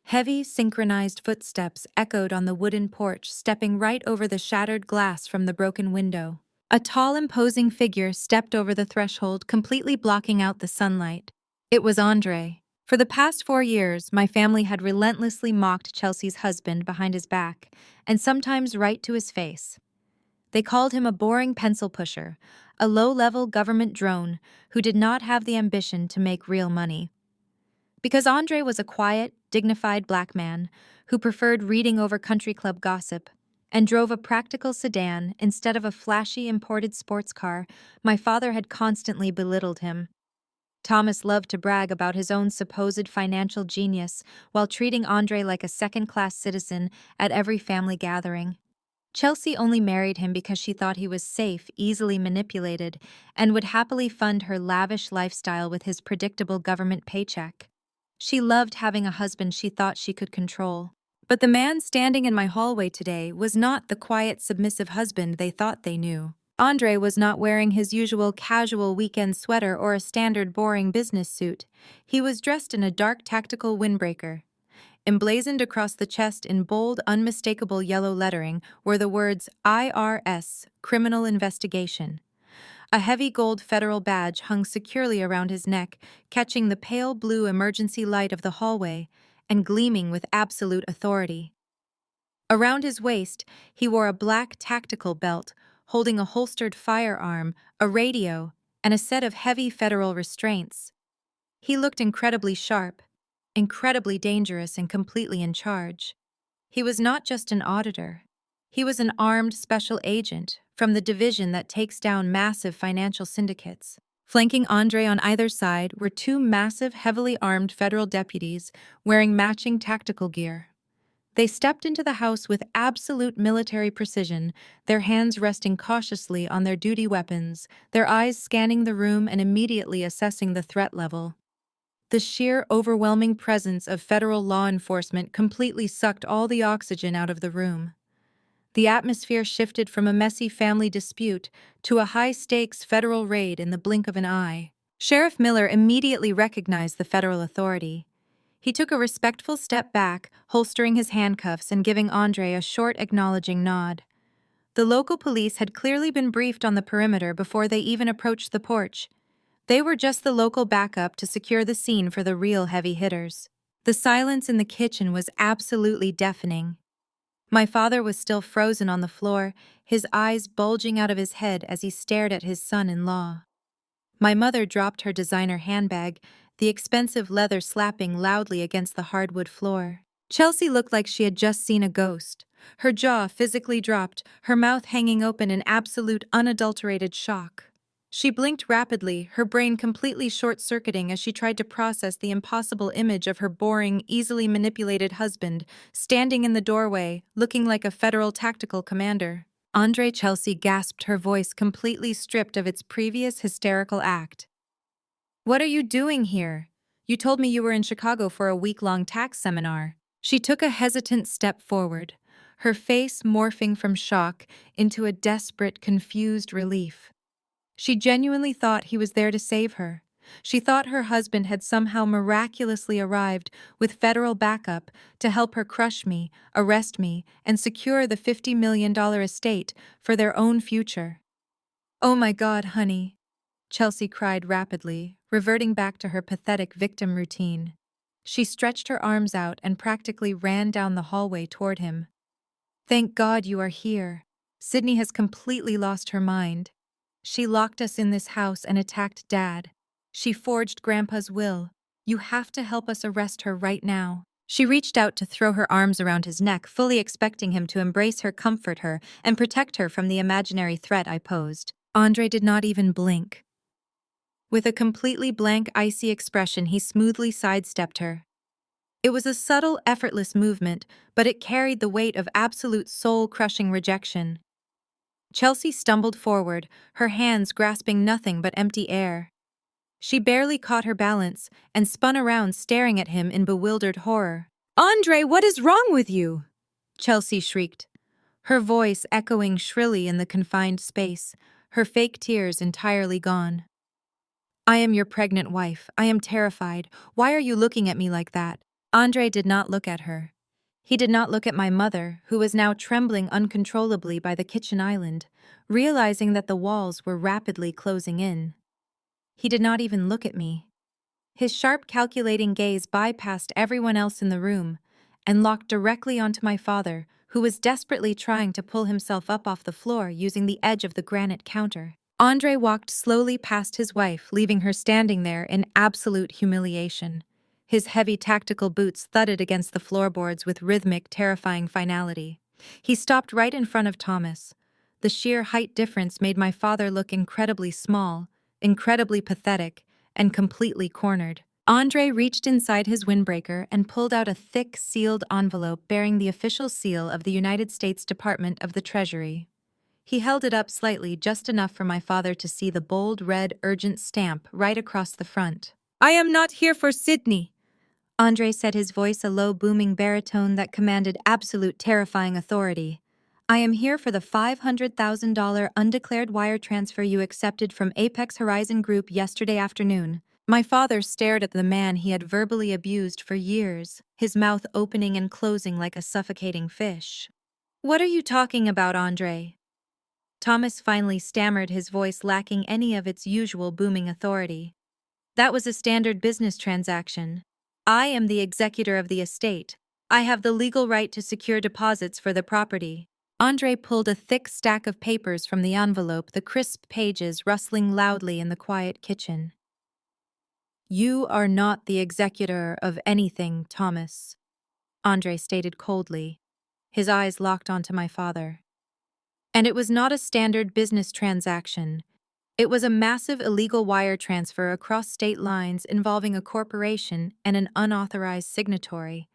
Heavy, synchronized footsteps echoed on the wooden porch, stepping right over the shattered glass from the broken window. A tall, imposing figure stepped over the threshold, completely blocking out the sunlight. It was Andre. For the past 4 years, my family had relentlessly mocked Chelsea's husband behind his back, and sometimes right to his face. They called him a boring pencil pusher, a low-level government drone who did not have the ambition to make real money. Because Andre was a quiet, dignified black man who preferred reading over country club gossip and drove a practical sedan instead of a flashy imported sports car, my father had constantly belittled him. Thomas loved to brag about his own supposed financial genius while treating Andre like a second-class citizen at every family gathering. Chelsea only married him because she thought he was safe, easily manipulated, and would happily fund her lavish lifestyle with his predictable government paycheck. She loved having a husband she thought she could control. But the man standing in my hallway today was not the quiet, submissive husband they thought they knew. Andre was not wearing his usual casual weekend sweater or a standard boring business suit. He was dressed in a dark tactical windbreaker. Emblazoned across the chest in bold, unmistakable yellow lettering were the words IRS, Criminal Investigation. A heavy gold federal badge hung securely around his neck, catching the pale blue emergency light of the hallway and gleaming with absolute authority. Around his waist, he wore a black tactical belt, holding a holstered firearm, a radio, and a set of heavy federal restraints. He looked incredibly sharp, incredibly dangerous, and completely in charge. He was not just an auditor. He was an armed special agent from the division that takes down massive financial syndicates. Flanking Andre on either side were two massive, heavily armed federal deputies wearing matching tactical gear. They stepped into the house with absolute military precision, their hands resting cautiously on their duty weapons, their eyes scanning the room and immediately assessing the threat level. The sheer, overwhelming presence of federal law enforcement completely sucked all the oxygen out of the room. The atmosphere shifted from a messy family dispute to a high-stakes federal raid in the blink of an eye. Sheriff Miller immediately recognized the federal authority. He took a respectful step back, holstering his handcuffs and giving Andre a short, acknowledging nod. The local police had clearly been briefed on the perimeter before they even approached the porch. They were just the local backup to secure the scene for the real heavy hitters. The silence in the kitchen was absolutely deafening. My father was still frozen on the floor, his eyes bulging out of his head as he stared at his son-in-law. My mother dropped her designer handbag, the expensive leather slapping loudly against the hardwood floor. Chelsea looked like she had just seen a ghost. Her jaw physically dropped, her mouth hanging open in absolute unadulterated shock. She blinked rapidly, her brain completely short-circuiting as she tried to process the impossible image of her boring, easily manipulated husband, standing in the doorway, looking like a federal tactical commander. Andre Chelsea gasped, her voice completely stripped of its previous hysterical act. "What are you doing here? You told me you were in Chicago for a week-long tax seminar." She took a hesitant step forward, her face morphing from shock into a desperate, confused relief. She genuinely thought he was there to save her. She thought her husband had somehow miraculously arrived with federal backup to help her crush me, arrest me, and secure the $50 million estate for their own future. "Oh my God, honey," Chelsea cried rapidly, reverting back to her pathetic victim routine. She stretched her arms out and practically ran down the hallway toward him. "Thank God you are here. Sydney has completely lost her mind. She locked us in this house and attacked Dad. She forged Grandpa's will. You have to help us arrest her right now." She reached out to throw her arms around his neck, fully expecting him to embrace her, comfort her, and protect her from the imaginary threat I posed. Andre did not even blink. With a completely blank, icy expression, he smoothly sidestepped her. It was a subtle, effortless movement, but it carried the weight of absolute soul-crushing rejection. Chelsea stumbled forward, her hands grasping nothing but empty air. She barely caught her balance and spun around, staring at him in bewildered horror. "Andre, what is wrong with you?" Chelsea shrieked, her voice echoing shrilly in the confined space, her fake tears entirely gone. "I am your pregnant wife. I am terrified. Why are you looking at me like that?" Andre did not look at her. He did not look at my mother, who was now trembling uncontrollably by the kitchen island, realizing that the walls were rapidly closing in. He did not even look at me. His sharp, calculating gaze bypassed everyone else in the room and locked directly onto my father, who was desperately trying to pull himself up off the floor using the edge of the granite counter. Andre walked slowly past his wife, leaving her standing there in absolute humiliation. His heavy tactical boots thudded against the floorboards with rhythmic, terrifying finality. He stopped right in front of Thomas. The sheer height difference made my father look incredibly small, incredibly pathetic, and completely cornered. Andre reached inside his windbreaker and pulled out a thick, sealed envelope bearing the official seal of the United States Department of the Treasury. He held it up slightly, just enough for my father to see the bold red urgent stamp right across the front. "I am not here for Sydney," Andre said, his voice a low, booming baritone that commanded absolute terrifying authority. "I am here for the $500,000 undeclared wire transfer you accepted from Apex Horizon Group yesterday afternoon." My father stared at the man he had verbally abused for years, his mouth opening and closing like a suffocating fish. "What are you talking about, Andre?" Thomas finally stammered, his voice lacking any of its usual booming authority. "That was a standard business transaction. I am the executor of the estate. I have the legal right to secure deposits for the property." Andre pulled a thick stack of papers from the envelope, the crisp pages rustling loudly in the quiet kitchen. "You are not the executor of anything, Thomas," Andre stated coldly, his eyes locked onto my father. And it was not a standard business transaction. It was a massive illegal wire transfer across state lines involving a corporation and an unauthorized signatory.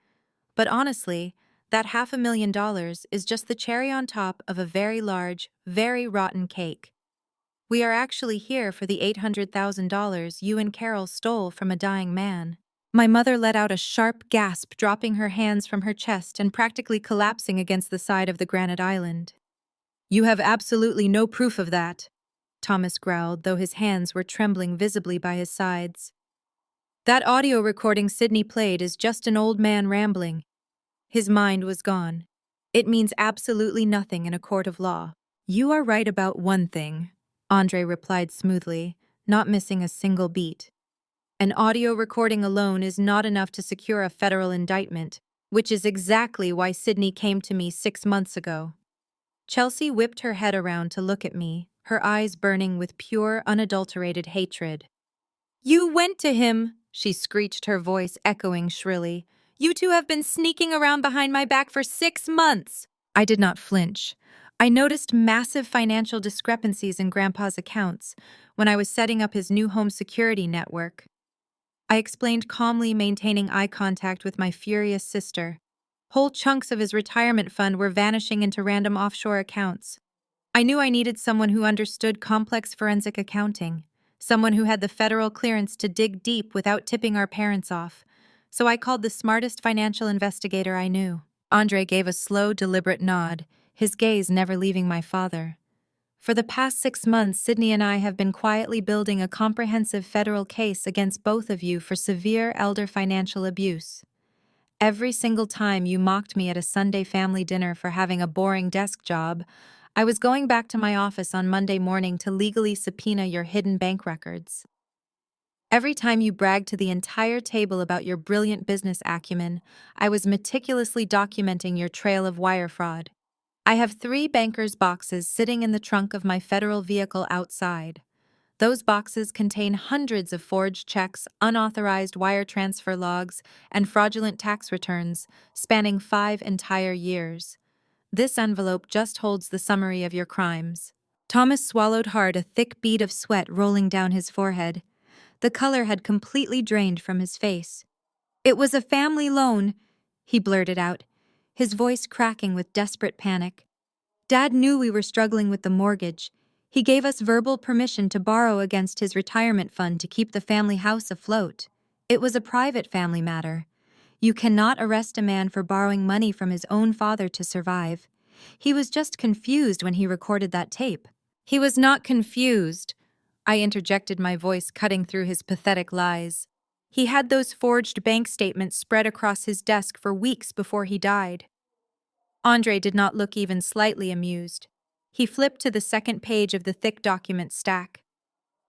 But honestly, that $500,000 is just the cherry on top of a very large, very rotten cake. We are actually here for the $800,000 you and Carol stole from a dying man. My mother let out a sharp gasp, dropping her hands from her chest and practically collapsing against the side of the granite island. You have absolutely no proof of that, Thomas growled, though his hands were trembling visibly by his sides. That audio recording Sidney played is just an old man rambling. His mind was gone. It means absolutely nothing in a court of law. You are right about one thing, Andre replied smoothly, not missing a single beat. An audio recording alone is not enough to secure a federal indictment, which is exactly why Sidney came to me 6 months ago. Chelsea whipped her head around to look at me, her eyes burning with pure, unadulterated hatred. You went to him, she screeched, her voice echoing shrilly. You two have been sneaking around behind my back for 6 months. I did not flinch. I noticed massive financial discrepancies in Grandpa's accounts when I was setting up his new home security network. I explained calmly, maintaining eye contact with my furious sister. Whole chunks of his retirement fund were vanishing into random offshore accounts. I knew I needed someone who understood complex forensic accounting, someone who had the federal clearance to dig deep without tipping our parents off. So I called the smartest financial investigator I knew. Andre gave a slow, deliberate nod, his gaze never leaving my father. For the past 6 months, Sidney and I have been quietly building a comprehensive federal case against both of you for severe elder financial abuse. Every single time you mocked me at a Sunday family dinner for having a boring desk job, I was going back to my office on Monday morning to legally subpoena your hidden bank records. Every time you bragged to the entire table about your brilliant business acumen, I was meticulously documenting your trail of wire fraud. I have 3 bankers' boxes sitting in the trunk of my federal vehicle outside. Those boxes contain hundreds of forged checks, unauthorized wire transfer logs, and fraudulent tax returns, spanning 5 entire years. This envelope just holds the summary of your crimes. Thomas swallowed hard, a thick bead of sweat rolling down his forehead. The color had completely drained from his face. It was a family loan, he blurted out, his voice cracking with desperate panic. Dad knew we were struggling with the mortgage. He gave us verbal permission to borrow against his retirement fund to keep the family house afloat. It was a private family matter. You cannot arrest a man for borrowing money from his own father to survive. He was just confused when he recorded that tape. He was not confused, I interjected, my voice cutting through his pathetic lies. He had those forged bank statements spread across his desk for weeks before he died. Andre did not look even slightly amused. He flipped to the second page of the thick document stack.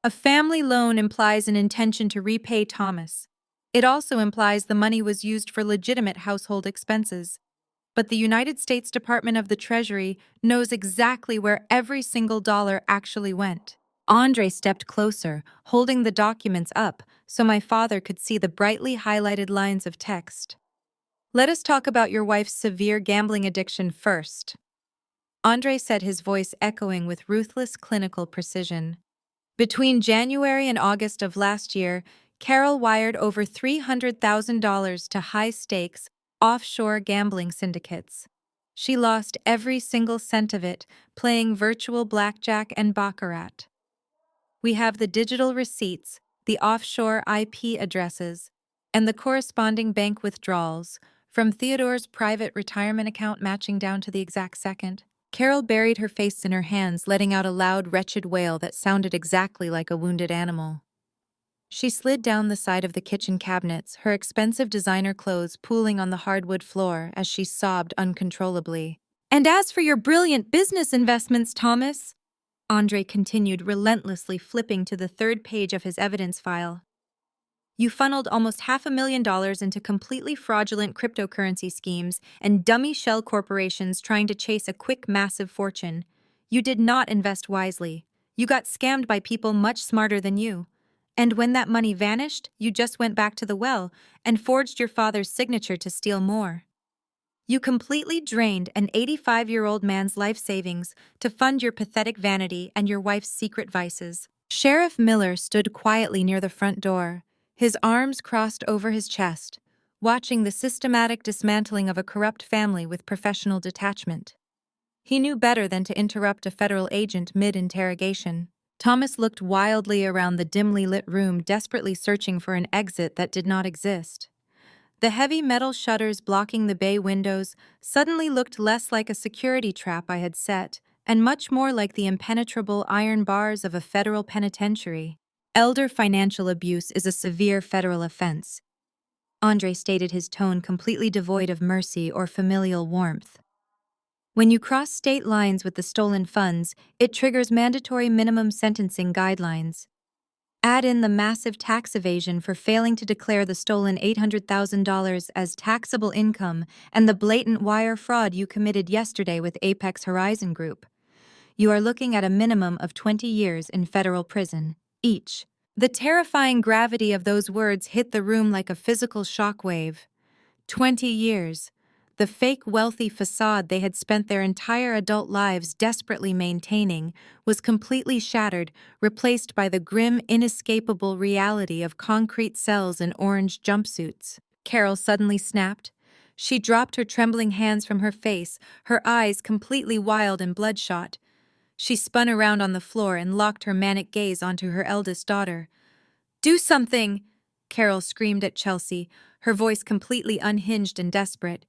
A family loan implies an intention to repay Thomas. It also implies the money was used for legitimate household expenses. But the United States Department of the Treasury knows exactly where every single dollar actually went. Andre stepped closer, holding the documents up so my father could see the brightly highlighted lines of text. Let us talk about your wife's severe gambling addiction first, Andre said, his voice echoing with ruthless clinical precision. Between January and August of last year, Carol wired over $300,000 to high-stakes, offshore gambling syndicates. She lost every single cent of it, playing virtual blackjack and baccarat. We have the digital receipts, the offshore IP addresses, and the corresponding bank withdrawals, from Theodore's private retirement account matching down to the exact second. Carol buried her face in her hands, letting out a loud, wretched wail that sounded exactly like a wounded animal. She slid down the side of the kitchen cabinets, her expensive designer clothes pooling on the hardwood floor as she sobbed uncontrollably. And as for your brilliant business investments, Thomas, Andre continued, relentlessly flipping to the third page of his evidence file. You funneled almost $500,000 into completely fraudulent cryptocurrency schemes and dummy shell corporations trying to chase a quick, massive fortune. You did not invest wisely. You got scammed by people much smarter than you. And when that money vanished, you just went back to the well and forged your father's signature to steal more. You completely drained an 85-year-old man's life savings to fund your pathetic vanity and your wife's secret vices. Sheriff Miller stood quietly near the front door, his arms crossed over his chest, watching the systematic dismantling of a corrupt family with professional detachment. He knew better than to interrupt a federal agent mid-interrogation. Thomas looked wildly around the dimly lit room, desperately searching for an exit that did not exist. The heavy metal shutters blocking the bay windows suddenly looked less like a security trap I had set, and much more like the impenetrable iron bars of a federal penitentiary. Elder financial abuse is a severe federal offense. Andre stated, his tone completely devoid of mercy or familial warmth. When you cross state lines with the stolen funds, it triggers mandatory minimum sentencing guidelines. Add in the massive tax evasion for failing to declare the stolen $800,000 as taxable income and the blatant wire fraud you committed yesterday with Apex Horizon Group. You are looking at a minimum of 20 years in federal prison, each. The terrifying gravity of those words hit the room like a physical shockwave. 20 years. The fake wealthy facade they had spent their entire adult lives desperately maintaining was completely shattered, replaced by the grim, inescapable reality of concrete cells and orange jumpsuits. Carol suddenly snapped. She dropped her trembling hands from her face, her eyes completely wild and bloodshot. She spun around on the floor and locked her manic gaze onto her eldest daughter. "Do something!" Carol screamed at Chelsea, her voice completely unhinged and desperate.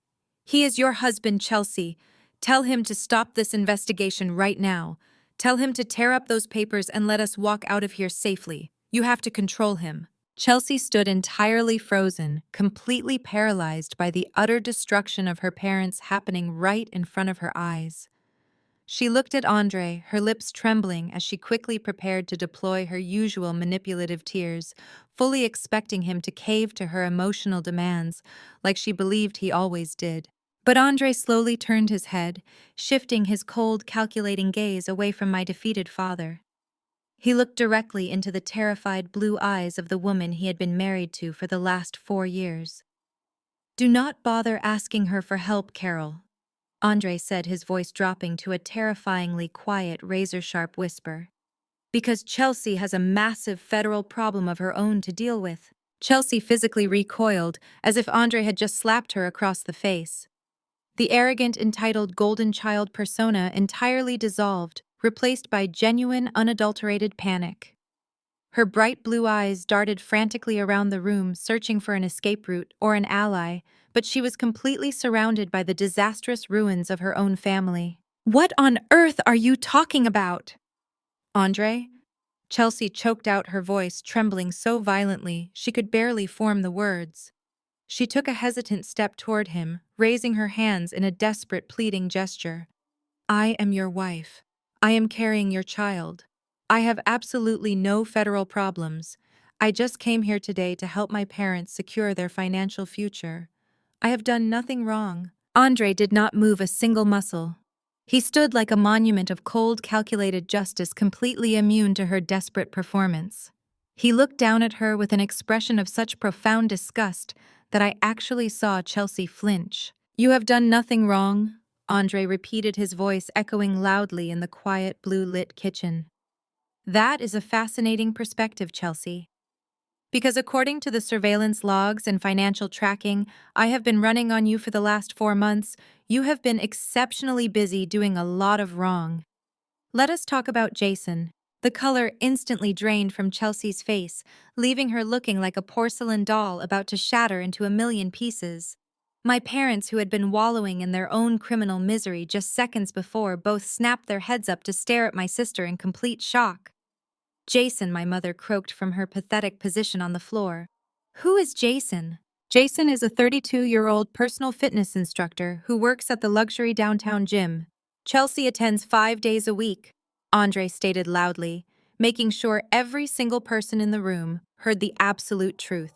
"He is your husband, Chelsea. Tell him to stop this investigation right now. Tell him to tear up those papers and let us walk out of here safely. You have to control him." Chelsea stood entirely frozen, completely paralyzed by the utter destruction of her parents happening right in front of her eyes. She looked at Andre, her lips trembling as she quickly prepared to deploy her usual manipulative tears, fully expecting him to cave to her emotional demands, like she believed he always did. But Andre slowly turned his head, shifting his cold, calculating gaze away from my defeated father. He looked directly into the terrified blue eyes of the woman he had been married to for the last 4 years. "Do not bother asking her for help, Carol," Andre said, his voice dropping to a terrifyingly quiet, razor-sharp whisper. "Because Chelsea has a massive federal problem of her own to deal with." Chelsea physically recoiled, as if Andre had just slapped her across the face. The arrogant, entitled golden child persona entirely dissolved, replaced by genuine, unadulterated panic. Her bright blue eyes darted frantically around the room, searching for an escape route or an ally, but she was completely surrounded by the disastrous ruins of her own family. "What on earth are you talking about?" "Andre?" Chelsea choked out, her voice trembling so violently she could barely form the words. She took a hesitant step toward him, raising her hands in a desperate, pleading gesture. "I am your wife. I am carrying your child. I have absolutely no federal problems. I just came here today to help my parents secure their financial future. I have done nothing wrong." Andre did not move a single muscle. He stood like a monument of cold, calculated justice, completely immune to her desperate performance. He looked down at her with an expression of such profound disgust that I actually saw Chelsea flinch. "You have done nothing wrong," Andre repeated, his voice echoing loudly in the quiet, blue-lit kitchen. "That is a fascinating perspective, Chelsea. Because according to the surveillance logs and financial tracking I have been running on you for the last 4 months, you have been exceptionally busy doing a lot of wrong. Let us talk about Jason." The color instantly drained from Chelsea's face, leaving her looking like a porcelain doll about to shatter into a million pieces. My parents, who had been wallowing in their own criminal misery just seconds before, both snapped their heads up to stare at my sister in complete shock. "Jason," my mother croaked from her pathetic position on the floor. "Who is Jason?" "Jason is a 32-year-old personal fitness instructor who works at the luxury downtown gym. Chelsea attends 5 days a week," Andre stated loudly, making sure every single person in the room heard the absolute truth.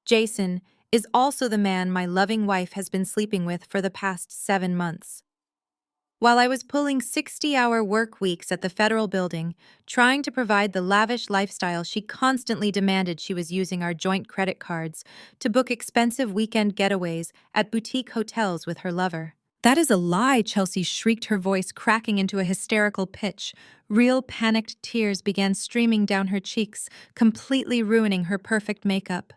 "Jason is also the man my loving wife has been sleeping with for the past 7 months." While I was pulling 60-hour work weeks at the federal building, trying to provide the lavish lifestyle she constantly demanded, she was using our joint credit cards to book expensive weekend getaways at boutique hotels with her lover. That is a lie, Chelsea shrieked, her voice cracking into a hysterical pitch. Real panicked tears began streaming down her cheeks, completely ruining her perfect makeup.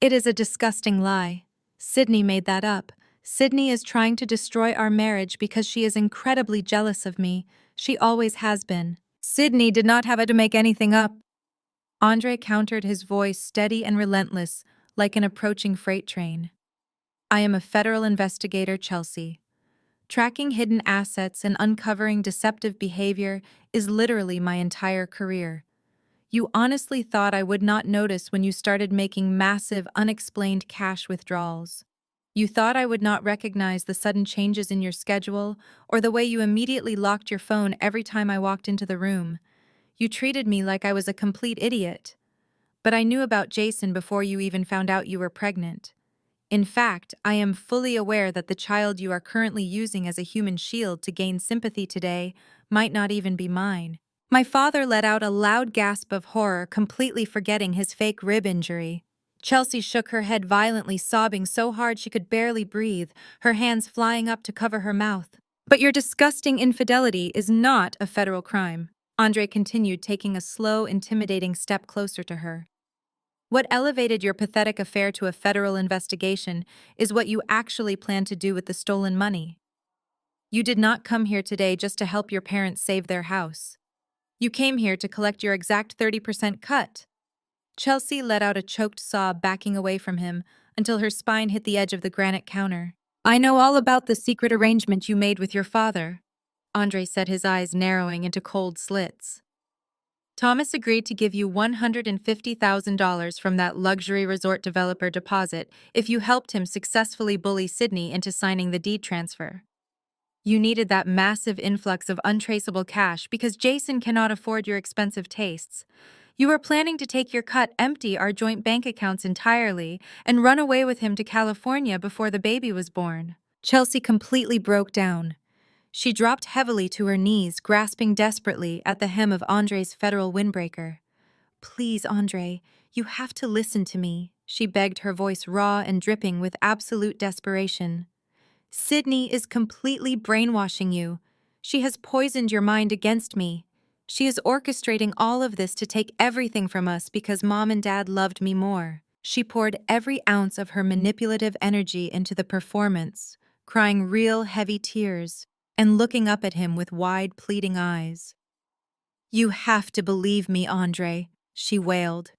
It is a disgusting lie. Sydney made that up. Sydney is trying to destroy our marriage because she is incredibly jealous of me. She always has been. Sydney did not have it to make anything up. Andre countered, his voice steady and relentless, like an approaching freight train. I am a federal investigator, Chelsea. Tracking hidden assets and uncovering deceptive behavior is literally my entire career. You honestly thought I would not notice when you started making massive, unexplained cash withdrawals. You thought I would not recognize the sudden changes in your schedule or the way you immediately locked your phone every time I walked into the room. You treated me like I was a complete idiot. But I knew about Jason before you even found out you were pregnant. In fact, I am fully aware that the child you are currently using as a human shield to gain sympathy today might not even be mine. My father let out a loud gasp of horror, completely forgetting his fake rib injury. Chelsea shook her head violently, sobbing so hard she could barely breathe, her hands flying up to cover her mouth. But your disgusting infidelity is not a federal crime. Andre continued, taking a slow, intimidating step closer to her. What elevated your pathetic affair to a federal investigation is what you actually plan to do with the stolen money. You did not come here today just to help your parents save their house. You came here to collect your exact 30% cut. Chelsea let out a choked sob, backing away from him until her spine hit the edge of the granite counter. I know all about the secret arrangement you made with your father, Andre said, his eyes narrowing into cold slits. Thomas agreed to give you $150,000 from that luxury resort developer deposit if you helped him successfully bully Sydney into signing the deed transfer. You needed that massive influx of untraceable cash because Jason cannot afford your expensive tastes. You were planning to take your cut, empty our joint bank accounts entirely, and run away with him to California before the baby was born. Chelsea completely broke down. She dropped heavily to her knees, grasping desperately at the hem of Andre's federal windbreaker. Please, Andre, you have to listen to me, she begged, her voice raw and dripping with absolute desperation. Sydney is completely brainwashing you. She has poisoned your mind against me. She is orchestrating all of this to take everything from us because Mom and Dad loved me more. She poured every ounce of her manipulative energy into the performance, crying real heavy tears and looking up at him with wide, pleading eyes. You have to believe me, Andre, she wailed,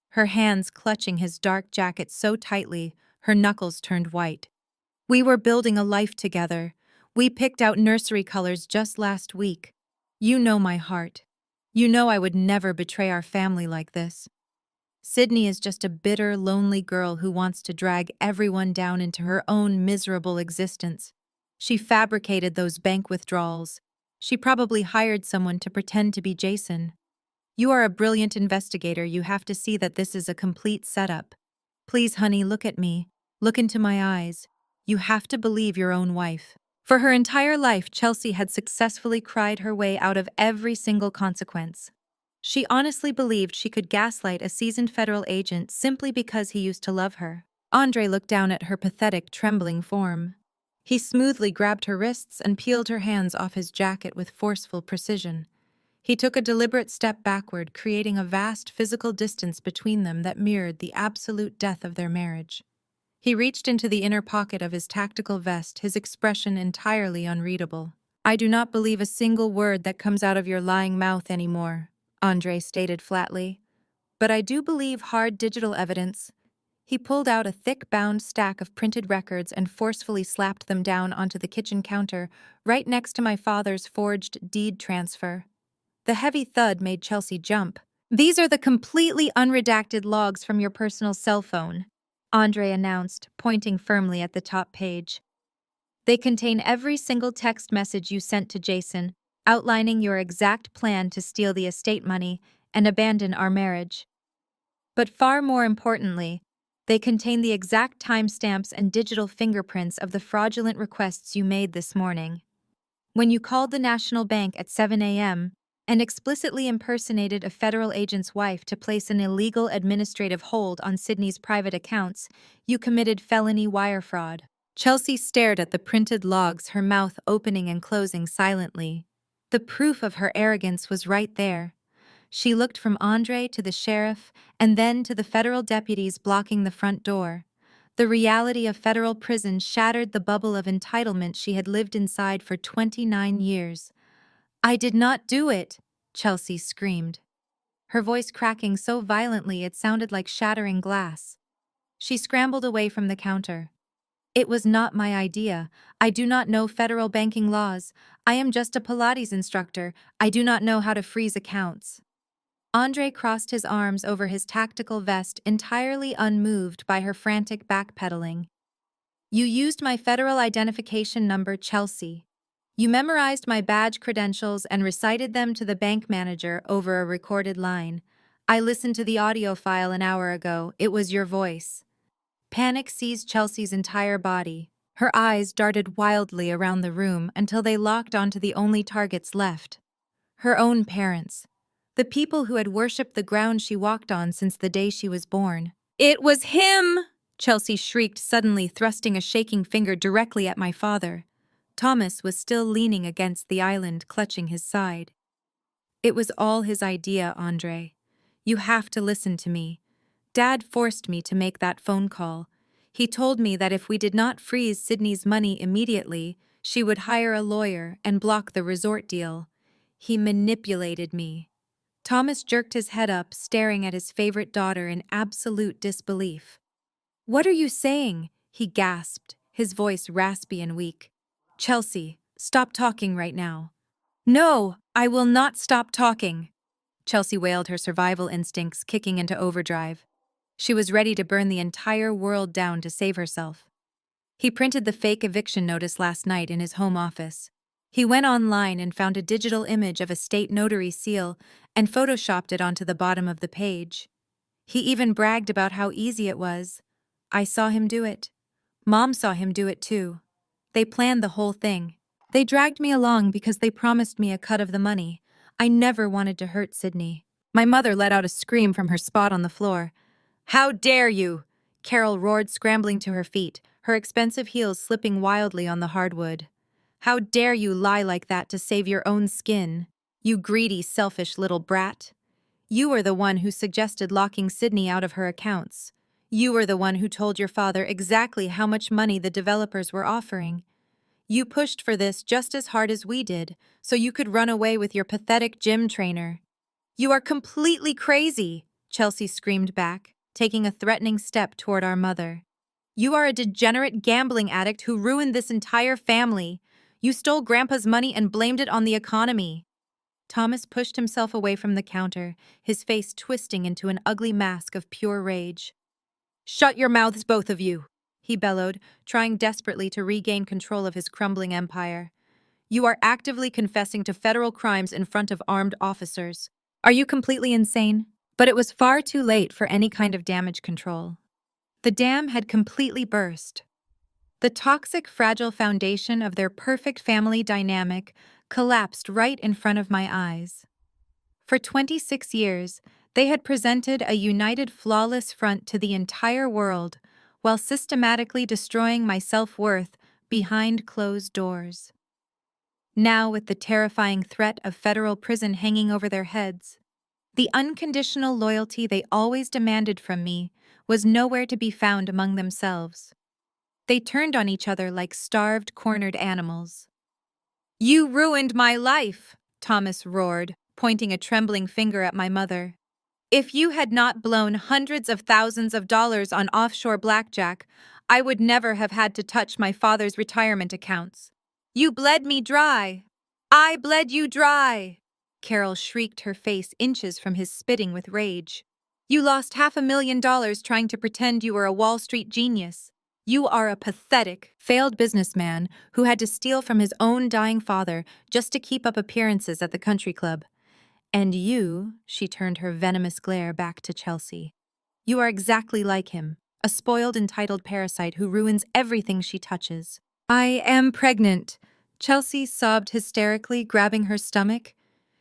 her hands clutching his dark jacket so tightly her knuckles turned white. We were building a life together. We picked out nursery colors just last week. You know my heart. You know I would never betray our family like this. Sydney is just a bitter, lonely girl who wants to drag everyone down into her own miserable existence. She fabricated those bank withdrawals. She probably hired someone to pretend to be Jason. You are a brilliant investigator. You have to see that this is a complete setup. Please, honey, look at me. Look into my eyes. You have to believe your own wife. For her entire life, Chelsea had successfully cried her way out of every single consequence. She honestly believed she could gaslight a seasoned federal agent simply because he used to love her. Andre looked down at her pathetic, trembling form. He smoothly grabbed her wrists and peeled her hands off his jacket with forceful precision. He took a deliberate step backward, creating a vast physical distance between them that mirrored the absolute death of their marriage. He reached into the inner pocket of his tactical vest, his expression entirely unreadable. I do not believe a single word that comes out of your lying mouth anymore, Andre stated flatly. But I do believe hard digital evidence. He pulled out a thick bound stack of printed records and forcefully slapped them down onto the kitchen counter, right next to my father's forged deed transfer. The heavy thud made Chelsea jump. These are the completely unredacted logs from your personal cell phone, Andre announced, pointing firmly at the top page. They contain every single text message you sent to Jason, outlining your exact plan to steal the estate money and abandon our marriage. But far more importantly, they contain the exact timestamps and digital fingerprints of the fraudulent requests you made this morning. When you called the National Bank at 7 a.m. and explicitly impersonated a federal agent's wife to place an illegal administrative hold on Sydney's private accounts, you committed felony wire fraud. Chelsea stared at the printed logs, her mouth opening and closing silently. The proof of her arrogance was right there. She looked from Andre to the sheriff and then to the federal deputies blocking the front door. The reality of federal prison shattered the bubble of entitlement she had lived inside for 29 years. "I did not do it," Chelsea screamed, her voice cracking so violently it sounded like shattering glass. She scrambled away from the counter. "It was not my idea. I do not know federal banking laws. I am just a Pilates instructor. I do not know how to freeze accounts." Andre crossed his arms over his tactical vest, entirely unmoved by her frantic backpedaling. "You used my federal identification number, Chelsea. You memorized my badge credentials and recited them to the bank manager over a recorded line. I listened to the audio file an hour ago. It was your voice." Panic seized Chelsea's entire body. Her eyes darted wildly around the room until they locked onto the only targets left. Her own parents. The people who had worshipped the ground she walked on since the day she was born. "It was him!" Chelsea shrieked, suddenly thrusting a shaking finger directly at my father. Thomas was still leaning against the island, clutching his side. "It was all his idea, Andre. You have to listen to me. Dad forced me to make that phone call. He told me that if we did not freeze Sydney's money immediately, she would hire a lawyer and block the resort deal. He manipulated me." Thomas jerked his head up, staring at his favorite daughter in absolute disbelief. "What are you saying?" he gasped, his voice raspy and weak. "Chelsea, stop talking right now." "No, I will not stop talking." Chelsea wailed, her survival instincts kicking into overdrive. She was ready to burn the entire world down to save herself. He printed the fake eviction notice last night in his home office. He went online and found a digital image of a state notary seal and photoshopped it onto the bottom of the page. He even bragged about how easy it was. "I saw him do it. Mom saw him do it too. They planned the whole thing. They dragged me along because they promised me a cut of the money. I never wanted to hurt Sydney." My mother let out a scream from her spot on the floor. "How dare you!" Carol roared, scrambling to her feet, her expensive heels slipping wildly on the hardwood. "How dare you lie like that to save your own skin? You greedy, selfish little brat. You were the one who suggested locking Sydney out of her accounts. You were the one who told your father exactly how much money the developers were offering. You pushed for this just as hard as we did, so you could run away with your pathetic gym trainer." "You are completely crazy," Chelsea screamed back, taking a threatening step toward our mother. "You are a degenerate gambling addict who ruined this entire family. You stole Grandpa's money and blamed it on the economy." Thomas pushed himself away from the counter, his face twisting into an ugly mask of pure rage. "Shut your mouths, both of you," he bellowed, trying desperately to regain control of his crumbling empire. "You are actively confessing to federal crimes in front of armed officers. Are you completely insane?" But it was far too late for any kind of damage control. The dam had completely burst. The toxic, fragile foundation of their perfect family dynamic collapsed right in front of my eyes. For 26 years, they had presented a united, flawless front to the entire world while systematically destroying my self-worth behind closed doors. Now, with the terrifying threat of federal prison hanging over their heads, the unconditional loyalty they always demanded from me was nowhere to be found among themselves. They turned on each other like starved, cornered animals. "You ruined my life," Thomas roared, pointing a trembling finger at my mother. "If you had not blown hundreds of thousands of dollars on offshore blackjack, I would never have had to touch my father's retirement accounts. You bled me dry. I bled you dry." Carol shrieked, her face inches from his spitting with rage. "You lost $500,000 trying to pretend you were a Wall Street genius. You are a pathetic, failed businessman who had to steal from his own dying father just to keep up appearances at the country club. And you," she turned her venomous glare back to Chelsea, "you are exactly like him, a spoiled, entitled parasite who ruins everything she touches." "I am pregnant," Chelsea sobbed hysterically, grabbing her stomach.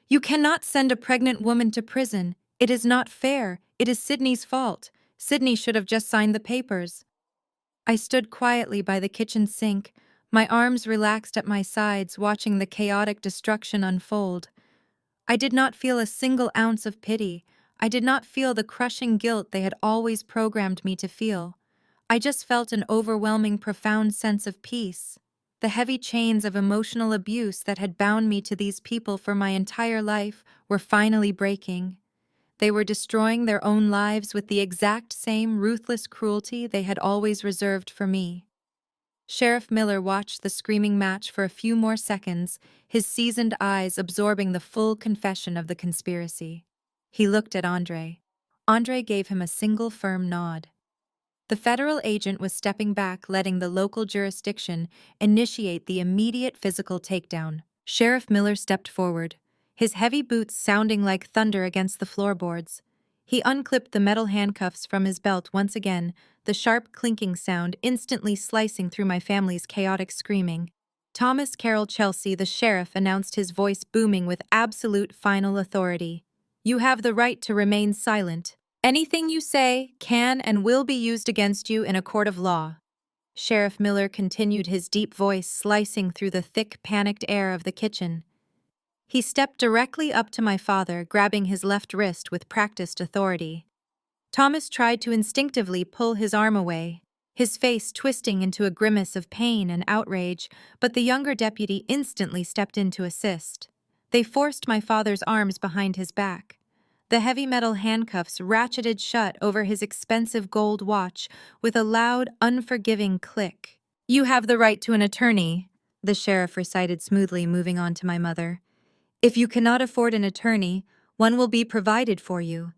You cannot send a pregnant woman to prison. It is not fair. It is Sydney's fault. Sydney should have just signed the papers. I stood quietly by the kitchen sink, my arms relaxed at my sides, watching the chaotic destruction unfold. I did not feel a single ounce of pity. I did not feel the crushing guilt they had always programmed me to feel. I just felt an overwhelming, profound sense of peace. The heavy chains of emotional abuse that had bound me to these people for my entire life were finally breaking. They were destroying their own lives with the exact same ruthless cruelty they had always reserved for me. Sheriff Miller watched the screaming match for a few more seconds, his seasoned eyes absorbing the full confession of the conspiracy. He looked at Andre. Andre gave him a single firm nod. The federal agent was stepping back, letting the local jurisdiction initiate the immediate physical takedown. Sheriff Miller stepped forward, his heavy boots sounding like thunder against the floorboards. He unclipped the metal handcuffs from his belt once again, the sharp clinking sound instantly slicing through my family's chaotic screaming. Thomas Carroll Chelsea, the sheriff, announced, his voice booming with absolute final authority. You have the right to remain silent. Anything you say can and will be used against you in a court of law. Sheriff Miller continued, his deep voice slicing through the thick, panicked air of the kitchen. He stepped directly up to my father, grabbing his left wrist with practiced authority. Thomas tried to instinctively pull his arm away, his face twisting into a grimace of pain and outrage, but the younger deputy instantly stepped in to assist. They forced my father's arms behind his back. The heavy metal handcuffs ratcheted shut over his expensive gold watch with a loud, unforgiving click. You have the right to an attorney, the sheriff recited smoothly, moving on to my mother. If you cannot afford an attorney, one will be provided for you.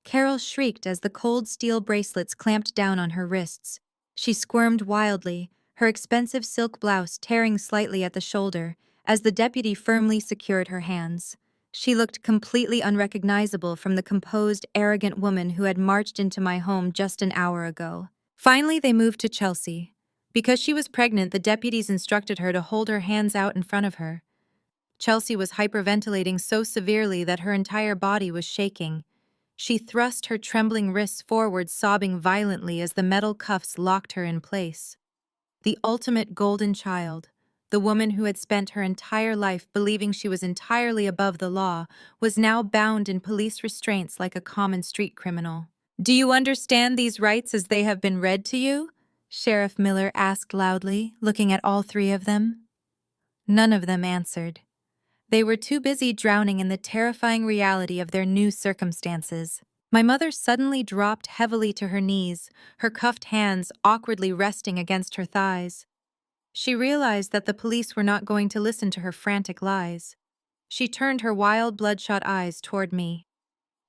Carol shrieked as the cold steel bracelets clamped down on her wrists. She squirmed wildly, her expensive silk blouse tearing slightly at the shoulder, as the deputy firmly secured her hands. She looked completely unrecognizable from the composed, arrogant woman who had marched into my home just an hour ago. Finally, they moved to Chelsea. Because she was pregnant, the deputies instructed her to hold her hands out in front of her. Chelsea was hyperventilating so severely that her entire body was shaking. She thrust her trembling wrists forward, sobbing violently as the metal cuffs locked her in place. The ultimate golden child, the woman who had spent her entire life believing she was entirely above the law, was now bound in police restraints like a common street criminal. Do you understand these rights as they have been read to you? Sheriff Miller asked loudly, looking at all three of them. None of them answered. They were too busy drowning in the terrifying reality of their new circumstances. My mother suddenly dropped heavily to her knees, her cuffed hands awkwardly resting against her thighs. She realized that the police were not going to listen to her frantic lies. She turned her wild, bloodshot eyes toward me.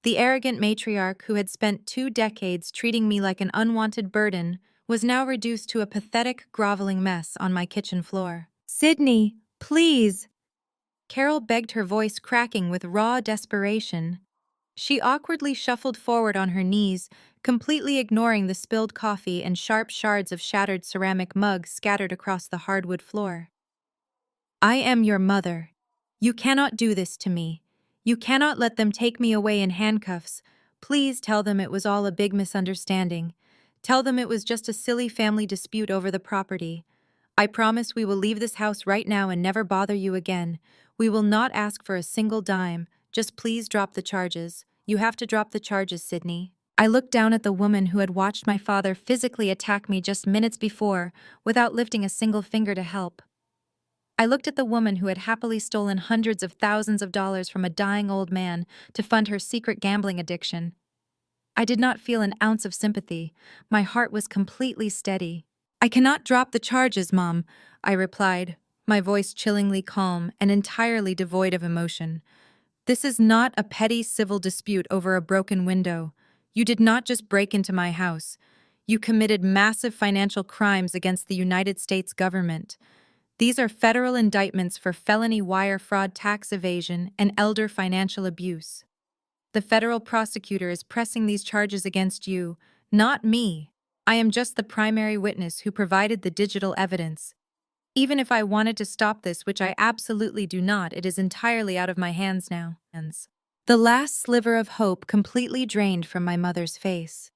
The arrogant matriarch who had spent 2 decades treating me like an unwanted burden was now reduced to a pathetic, groveling mess on my kitchen floor. Sydney, please! Carol begged, her voice cracking with raw desperation. She awkwardly shuffled forward on her knees, completely ignoring the spilled coffee and sharp shards of shattered ceramic mugs scattered across the hardwood floor. I am your mother. You cannot do this to me. You cannot let them take me away in handcuffs. Please tell them it was all a big misunderstanding. Tell them it was just a silly family dispute over the property. I promise we will leave this house right now and never bother you again. We will not ask for a single dime. Just please drop the charges. You have to drop the charges, Sydney. I looked down at the woman who had watched my father physically attack me just minutes before, without lifting a single finger to help. I looked at the woman who had happily stolen hundreds of thousands of dollars from a dying old man to fund her secret gambling addiction. I did not feel an ounce of sympathy. My heart was completely steady. I cannot drop the charges, Mom, I replied, my voice chillingly calm and entirely devoid of emotion. This is not a petty civil dispute over a broken window. You did not just break into my house. You committed massive financial crimes against the United States government. These are federal indictments for felony wire fraud, tax evasion, and elder financial abuse. The federal prosecutor is pressing these charges against you, not me. I am just the primary witness who provided the digital evidence. Even if I wanted to stop this, which I absolutely do not, it is entirely out of my hands now. The last sliver of hope completely drained from my mother's face.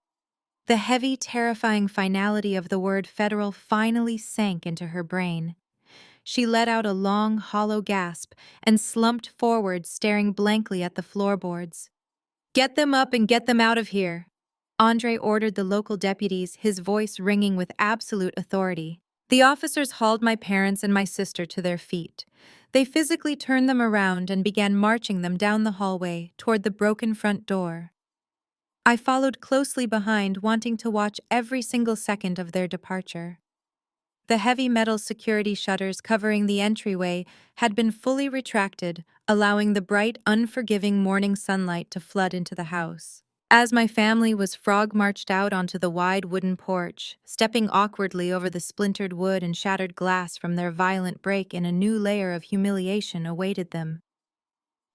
The heavy, terrifying finality of the word federal finally sank into her brain. She let out a long, hollow gasp and slumped forward, staring blankly at the floorboards. "Get them up and get them out of here," Andre ordered the local deputies, his voice ringing with absolute authority. The officers hauled my parents and my sister to their feet. They physically turned them around and began marching them down the hallway toward the broken front door. I followed closely behind, wanting to watch every single second of their departure. The heavy metal security shutters covering the entryway had been fully retracted, allowing the bright, unforgiving morning sunlight to flood into the house. As my family was frog-marched out onto the wide wooden porch, stepping awkwardly over the splintered wood and shattered glass from their violent break, in a new layer of humiliation awaited them.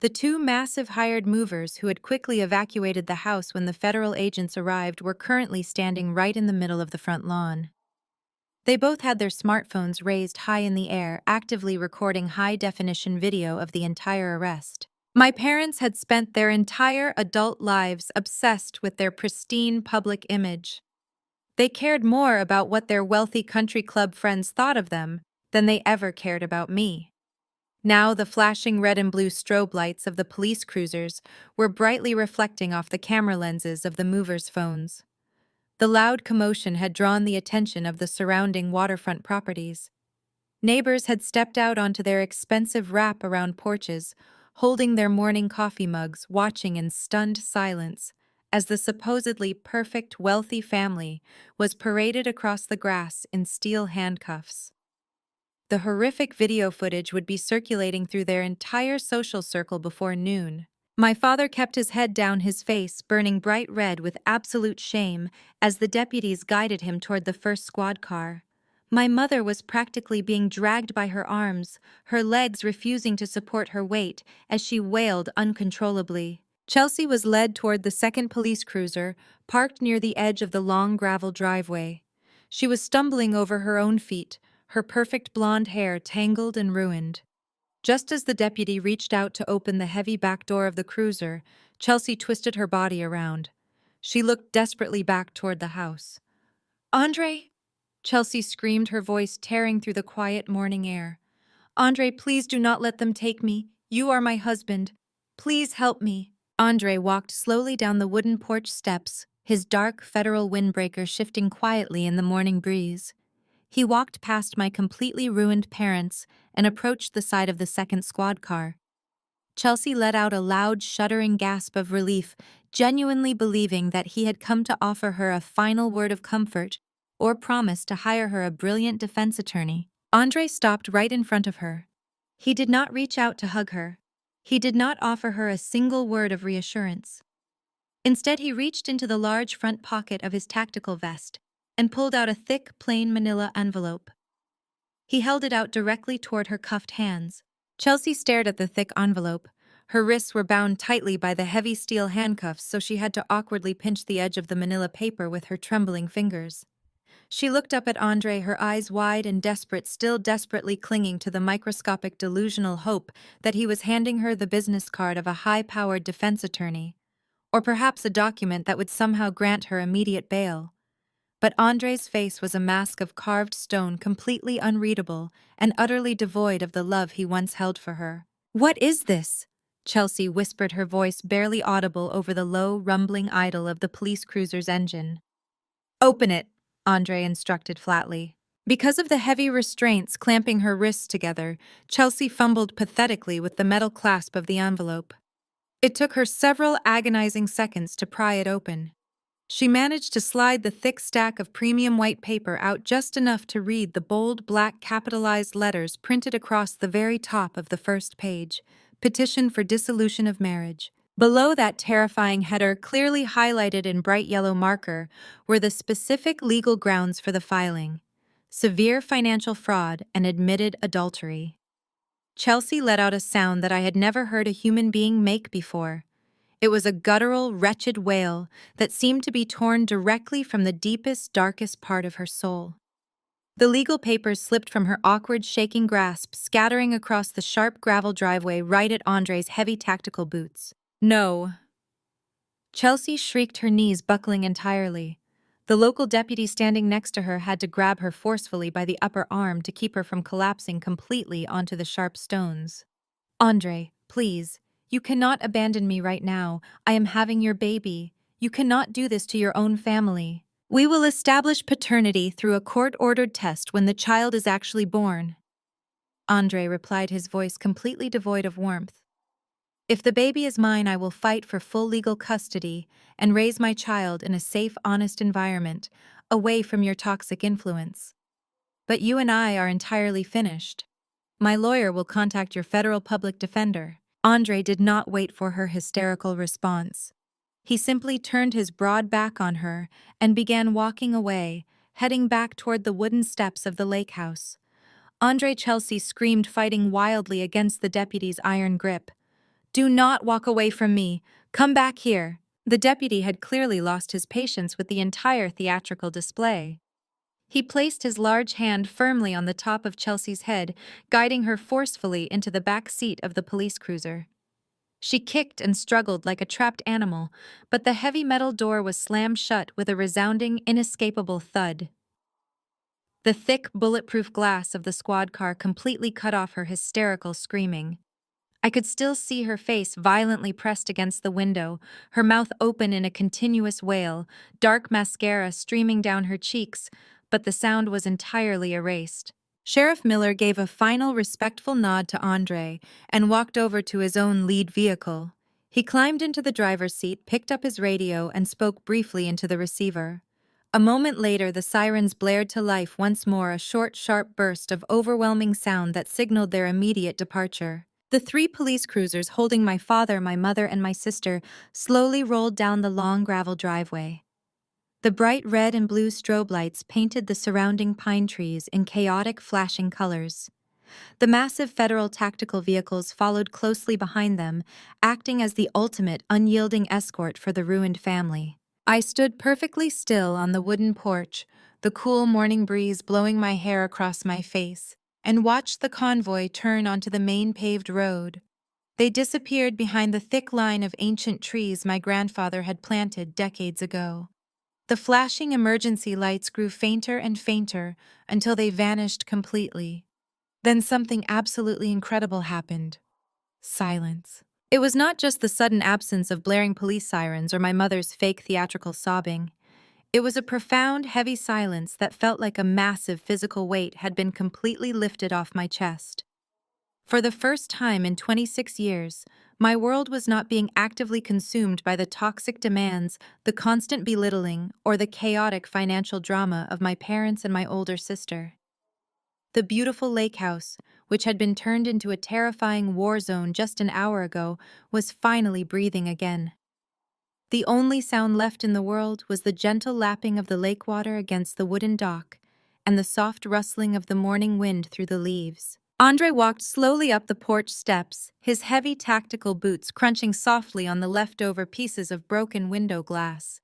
The two massive hired movers who had quickly evacuated the house when the federal agents arrived were currently standing right in the middle of the front lawn. They both had their smartphones raised high in the air, actively recording high-definition video of the entire arrest. My parents had spent their entire adult lives obsessed with their pristine public image. They cared more about what their wealthy country club friends thought of them than they ever cared about me. Now the flashing red and blue strobe lights of the police cruisers were brightly reflecting off the camera lenses of the movers' phones. The loud commotion had drawn the attention of the surrounding waterfront properties. Neighbors had stepped out onto their expensive wrap-around porches, holding their morning coffee mugs, watching in stunned silence as the supposedly perfect, wealthy family was paraded across the grass in steel handcuffs. The horrific video footage would be circulating through their entire social circle before noon. My father kept his head down, his face burning bright red with absolute shame as the deputies guided him toward the first squad car. My mother was practically being dragged by her arms, her legs refusing to support her weight as she wailed uncontrollably. Chelsea was led toward the second police cruiser, parked near the edge of the long gravel driveway. She was stumbling over her own feet, her perfect blonde hair tangled and ruined. Just as the deputy reached out to open the heavy back door of the cruiser, Chelsea twisted her body around. She looked desperately back toward the house. "Andre!" Chelsea screamed, her voice tearing through the quiet morning air. "Andre, please do not let them take me. You are my husband. Please help me." Andre walked slowly down the wooden porch steps, his dark federal windbreaker shifting quietly in the morning breeze. He walked past my completely ruined parents and approached the side of the second squad car. Chelsea let out a loud, shuddering gasp of relief, genuinely believing that he had come to offer her a final word of comfort or promise to hire her a brilliant defense attorney. Andre stopped right in front of her. He did not reach out to hug her. He did not offer her a single word of reassurance. Instead, he reached into the large front pocket of his tactical vest and pulled out a thick, plain manila envelope. He held it out directly toward her cuffed hands. Chelsea stared at the thick envelope. Her wrists were bound tightly by the heavy steel handcuffs, so she had to awkwardly pinch the edge of the manila paper with her trembling fingers. She looked up at Andre, her eyes wide and desperate, still desperately clinging to the microscopic delusional hope that he was handing her the business card of a high-powered defense attorney, or perhaps a document that would somehow grant her immediate bail. But Andre's face was a mask of carved stone, completely unreadable and utterly devoid of the love he once held for her. "What is this?" Chelsea whispered, her voice barely audible over the low, rumbling idle of the police cruiser's engine. "Open it," Andre instructed flatly. Because of the heavy restraints clamping her wrists together, Chelsea fumbled pathetically with the metal clasp of the envelope. It took her several agonizing seconds to pry it open. She managed to slide the thick stack of premium white paper out just enough to read the bold black capitalized letters printed across the very top of the first page: "Petition for dissolution of marriage." Below that terrifying header, clearly highlighted in bright yellow marker, were the specific legal grounds for the filing: severe financial fraud and admitted adultery. Chelsea let out a sound that I had never heard a human being make before. It was a guttural, wretched wail that seemed to be torn directly from the deepest, darkest part of her soul. The legal papers slipped from her awkward, shaking grasp, scattering across the sharp gravel driveway right at Andre's heavy tactical boots. No. Chelsea shrieked, her knees buckling entirely. The local deputy standing next to her had to grab her forcefully by the upper arm to keep her from collapsing completely onto the sharp stones. Andre, please. You cannot abandon me right now. I am having your baby. You cannot do this to your own family. We will establish paternity through a court-ordered test when the child is actually born. Andre replied, his voice completely devoid of warmth. If the baby is mine, I will fight for full legal custody and raise my child in a safe, honest environment, away from your toxic influence. But you and I are entirely finished. My lawyer will contact your federal public defender. Andre did not wait for her hysterical response. He simply turned his broad back on her and began walking away, heading back toward the wooden steps of the lake house. Andre Chelsea screamed, fighting wildly against the deputy's iron grip. Do not walk away from me. Come back here. The deputy had clearly lost his patience with the entire theatrical display. He placed his large hand firmly on the top of Chelsea's head, guiding her forcefully into the back seat of the police cruiser. She kicked and struggled like a trapped animal, but the heavy metal door was slammed shut with a resounding, inescapable thud. The thick, bulletproof glass of the squad car completely cut off her hysterical screaming. I could still see her face violently pressed against the window, her mouth open in a continuous wail, dark mascara streaming down her cheeks, but the sound was entirely erased. Sheriff Miller gave a final respectful nod to Andre and walked over to his own lead vehicle. He climbed into the driver's seat, picked up his radio, and spoke briefly into the receiver. A moment later, the sirens blared to life once more, a short, sharp burst of overwhelming sound that signaled their immediate departure. The 3 police cruisers holding my father, my mother, and my sister slowly rolled down the long gravel driveway. The bright red and blue strobe lights painted the surrounding pine trees in chaotic, flashing colors. The massive federal tactical vehicles followed closely behind them, acting as the ultimate, unyielding escort for the ruined family. I stood perfectly still on the wooden porch, the cool morning breeze blowing my hair across my face, and watched the convoy turn onto the main paved road. They disappeared behind the thick line of ancient trees my grandfather had planted decades ago. The flashing emergency lights grew fainter and fainter until they vanished completely. Then something absolutely incredible happened. Silence. It was not just the sudden absence of blaring police sirens or my mother's fake theatrical sobbing. It was a profound, heavy silence that felt like a massive physical weight had been completely lifted off my chest. For the first time in 26 years, my world was not being actively consumed by the toxic demands, the constant belittling, or the chaotic financial drama of my parents and my older sister. The beautiful lake house, which had been turned into a terrifying war zone just an hour ago, was finally breathing again. The only sound left in the world was the gentle lapping of the lake water against the wooden dock and the soft rustling of the morning wind through the leaves. Andre walked slowly up the porch steps, his heavy tactical boots crunching softly on the leftover pieces of broken window glass.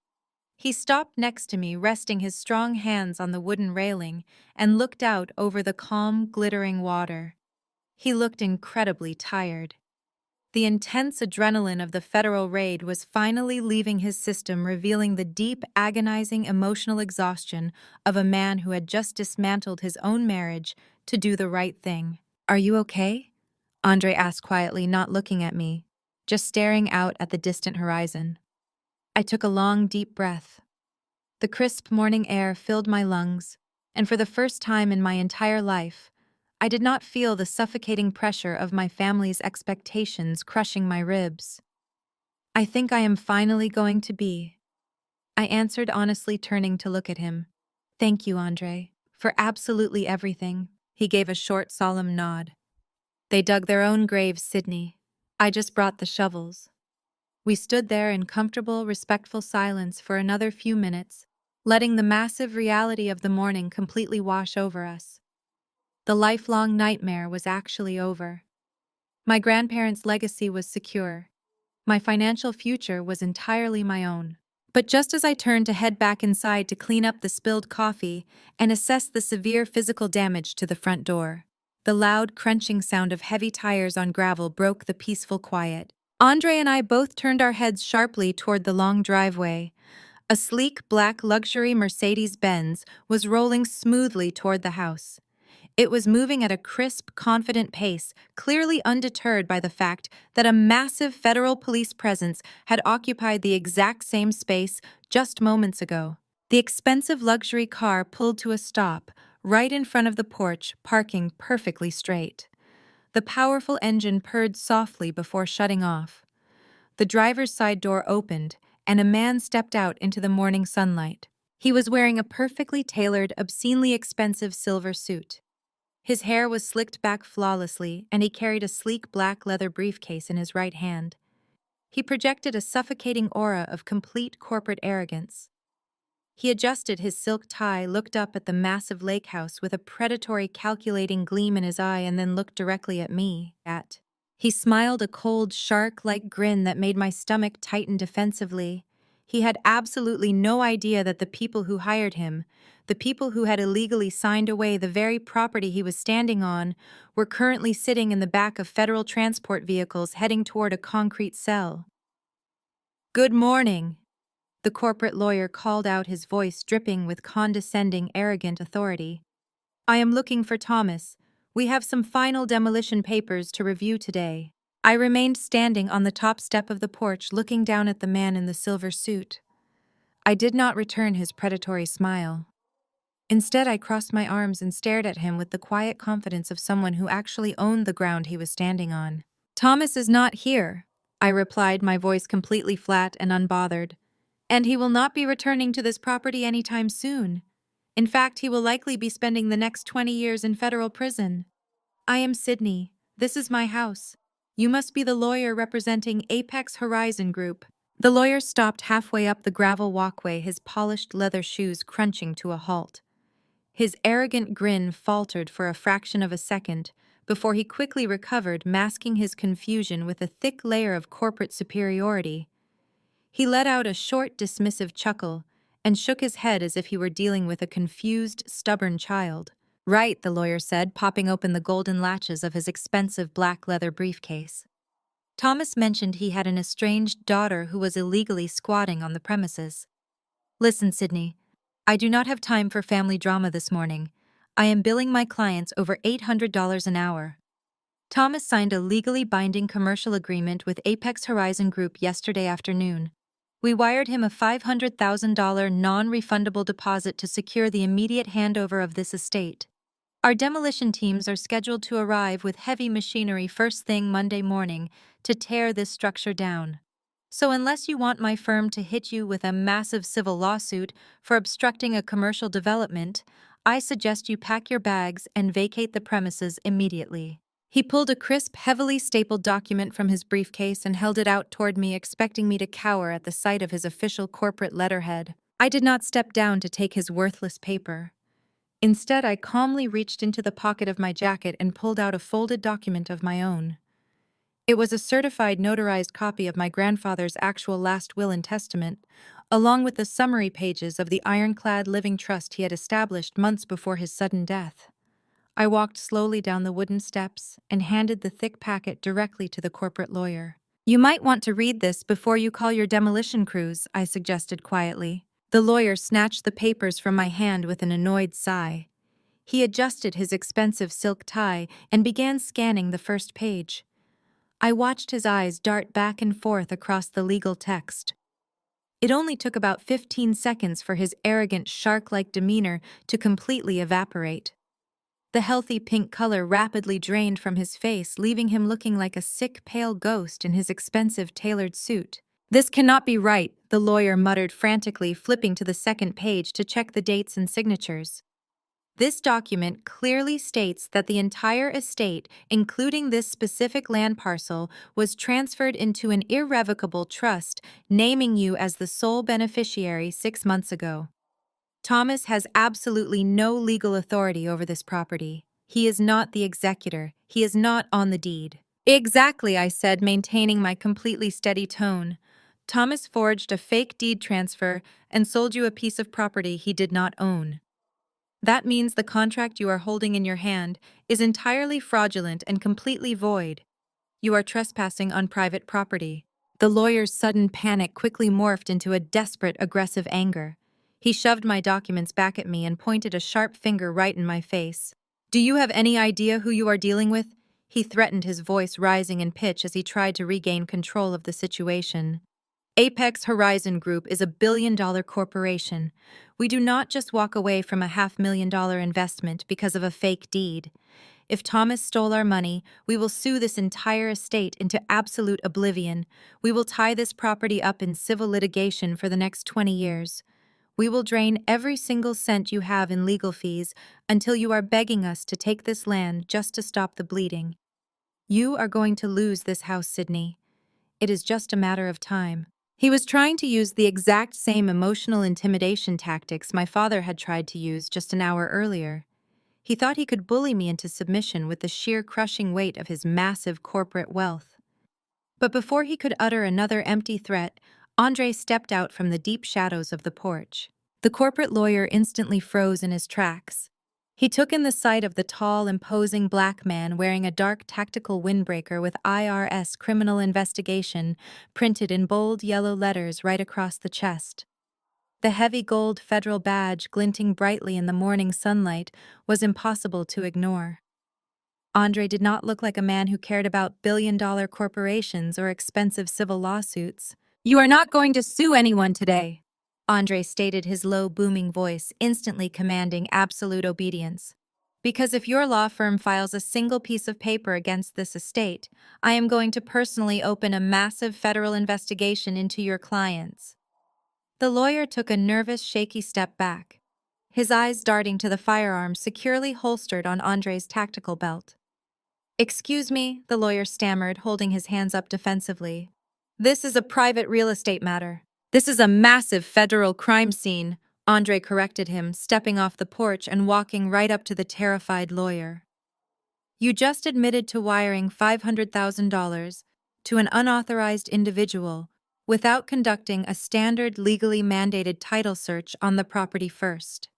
He stopped next to me, resting his strong hands on the wooden railing, and looked out over the calm, glittering water. He looked incredibly tired. The intense adrenaline of the federal raid was finally leaving his system, revealing the deep, agonizing emotional exhaustion of a man who had just dismantled his own marriage to do the right thing. Are you okay? Andre asked quietly, not looking at me, just staring out at the distant horizon. I took a long, deep breath. The crisp morning air filled my lungs, and for the first time in my entire life, I did not feel the suffocating pressure of my family's expectations crushing my ribs. I think I am finally going to be. I answered honestly, turning to look at him. Thank you, Andre, for absolutely everything. He gave a short, solemn nod. They dug their own graves, Sydney. I just brought the shovels. We stood there in comfortable, respectful silence for another few minutes, letting the massive reality of the morning completely wash over us. The lifelong nightmare was actually over. My grandparents' legacy was secure. My financial future was entirely my own. But just as I turned to head back inside to clean up the spilled coffee and assess the severe physical damage to the front door, the loud crunching sound of heavy tires on gravel broke the peaceful quiet. Andre and I both turned our heads sharply toward the long driveway. A sleek black luxury Mercedes-Benz was rolling smoothly toward the house. It was moving at a crisp, confident pace, clearly undeterred by the fact that a massive federal police presence had occupied the exact same space just moments ago. The expensive luxury car pulled to a stop, right in front of the porch, parking perfectly straight. The powerful engine purred softly before shutting off. The driver's side door opened, and a man stepped out into the morning sunlight. He was wearing a perfectly tailored, obscenely expensive silver suit. His hair was slicked back flawlessly, and he carried a sleek black leather briefcase in his right hand. He projected a suffocating aura of complete corporate arrogance. He adjusted his silk tie, looked up at the massive lake house with a predatory, calculating gleam in his eye, and then looked directly at me. He smiled a cold, shark-like grin that made my stomach tighten defensively. He had absolutely no idea that the people who hired him, the people who had illegally signed away the very property he was standing on, were currently sitting in the back of federal transport vehicles heading toward a concrete cell. "Good morning," the corporate lawyer called out, his voice dripping with condescending, arrogant authority. "I am looking for Thomas. We have some final demolition papers to review today." I remained standing on the top step of the porch, looking down at the man in the silver suit. I did not return his predatory smile. Instead, I crossed my arms and stared at him with the quiet confidence of someone who actually owned the ground he was standing on. "Thomas is not here," I replied, my voice completely flat and unbothered. "And he will not be returning to this property anytime soon. In fact, he will likely be spending the next 20 years in federal prison." "I am Sydney. This is my house. You must be the lawyer representing Apex Horizon Group." The lawyer stopped halfway up the gravel walkway, his polished leather shoes crunching to a halt. His arrogant grin faltered for a fraction of a second before he quickly recovered, masking his confusion with a thick layer of corporate superiority. He let out a short, dismissive chuckle and shook his head as if he were dealing with a confused, stubborn child. "Right," the lawyer said, popping open the golden latches of his expensive black leather briefcase. "Thomas mentioned he had an estranged daughter who was illegally squatting on the premises. Listen, Sydney, I do not have time for family drama this morning. I am billing my clients over $800 an hour." Thomas signed a legally binding commercial agreement with Apex Horizon Group yesterday afternoon. We wired him a $500,000 non-refundable deposit to secure the immediate handover of this estate. Our demolition teams are scheduled to arrive with heavy machinery first thing Monday morning to tear this structure down. So unless you want my firm to hit you with a massive civil lawsuit for obstructing a commercial development, I suggest you pack your bags and vacate the premises immediately. He pulled a crisp, heavily stapled document from his briefcase and held it out toward me, expecting me to cower at the sight of his official corporate letterhead. I did not step down to take his worthless paper. Instead, I calmly reached into the pocket of my jacket and pulled out a folded document of my own. It was a certified, notarized copy of my grandfather's actual last will and testament, along with the summary pages of the ironclad living trust he had established months before his sudden death. I walked slowly down the wooden steps and handed the thick packet directly to the corporate lawyer. "You might want to read this before you call your demolition crews," I suggested quietly. The lawyer snatched the papers from my hand with an annoyed sigh. He adjusted his expensive silk tie and began scanning the first page. I watched his eyes dart back and forth across the legal text. It only took about 15 seconds for his arrogant, shark-like demeanor to completely evaporate. The healthy pink color rapidly drained from his face, leaving him looking like a sick, pale ghost in his expensive, tailored suit. "This cannot be right," the lawyer muttered frantically, flipping to the second page to check the dates and signatures. "This document clearly states that the entire estate, including this specific land parcel, was transferred into an irrevocable trust, naming you as the sole beneficiary 6 months ago. Thomas has absolutely no legal authority over this property. He is not the executor. He is not on the deed." "Exactly," I said, maintaining my completely steady tone. Thomas forged a fake deed transfer and sold you a piece of property he did not own. That means the contract you are holding in your hand is entirely fraudulent and completely void. You are trespassing on private property. The lawyer's sudden panic quickly morphed into a desperate, aggressive anger. He shoved my documents back at me and pointed a sharp finger right in my face. Do you have any idea who you are dealing with? He threatened, his voice rising in pitch as he tried to regain control of the situation. Apex Horizon Group is a billion-dollar corporation. We do not just walk away from a $500,000 investment because of a fake deed. If Thomas stole our money, we will sue this entire estate into absolute oblivion. We will tie this property up in civil litigation for the next 20 years. We will drain every single cent you have in legal fees until you are begging us to take this land just to stop the bleeding. You are going to lose this house, Sydney. It is just a matter of time. He was trying to use the exact same emotional intimidation tactics my father had tried to use just an hour earlier. He thought he could bully me into submission with the sheer crushing weight of his massive corporate wealth. But before he could utter another empty threat, Andre stepped out from the deep shadows of the porch. The corporate lawyer instantly froze in his tracks. He took in the sight of the tall, imposing black man wearing a dark tactical windbreaker with IRS criminal investigation printed in bold yellow letters right across the chest. The heavy gold federal badge glinting brightly in the morning sunlight was impossible to ignore. Andre did not look like a man who cared about billion-dollar corporations or expensive civil lawsuits. "You are not going to sue anyone today," Andre stated, his low, booming voice instantly commanding absolute obedience. "Because if your law firm files a single piece of paper against this estate, I am going to personally open a massive federal investigation into your clients." The lawyer took a nervous, shaky step back, his eyes darting to the firearm securely holstered on Andre's tactical belt. "Excuse me," the lawyer stammered, holding his hands up defensively. "This is a private real estate matter." "This is a massive federal crime scene," Andre corrected him, stepping off the porch and walking right up to the terrified lawyer. "You just admitted to wiring $500,000 to an unauthorized individual without conducting a standard legally mandated title search on the property first.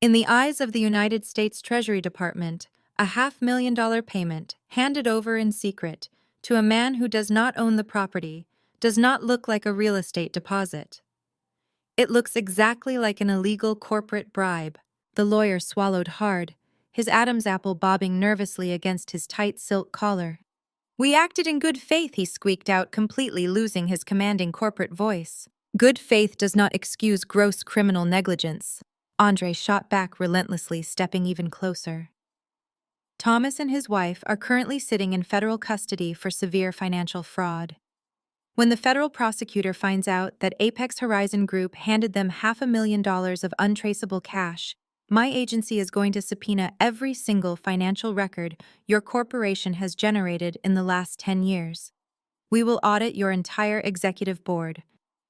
In the eyes of the United States Treasury Department, a $500,000 payment, handed over in secret, to a man who does not own the property, does not look like a real estate deposit. It looks exactly like an illegal corporate bribe." The lawyer swallowed hard, his Adam's apple bobbing nervously against his tight silk collar. "We acted in good faith," he squeaked out, completely losing his commanding corporate voice. "Good faith does not excuse gross criminal negligence," Andre shot back relentlessly, stepping even closer. "Thomas and his wife are currently sitting in federal custody for severe financial fraud. When the federal prosecutor finds out that Apex Horizon Group handed them $500,000 of untraceable cash, my agency is going to subpoena every single financial record your corporation has generated in the last 10 years. We will audit your entire executive board.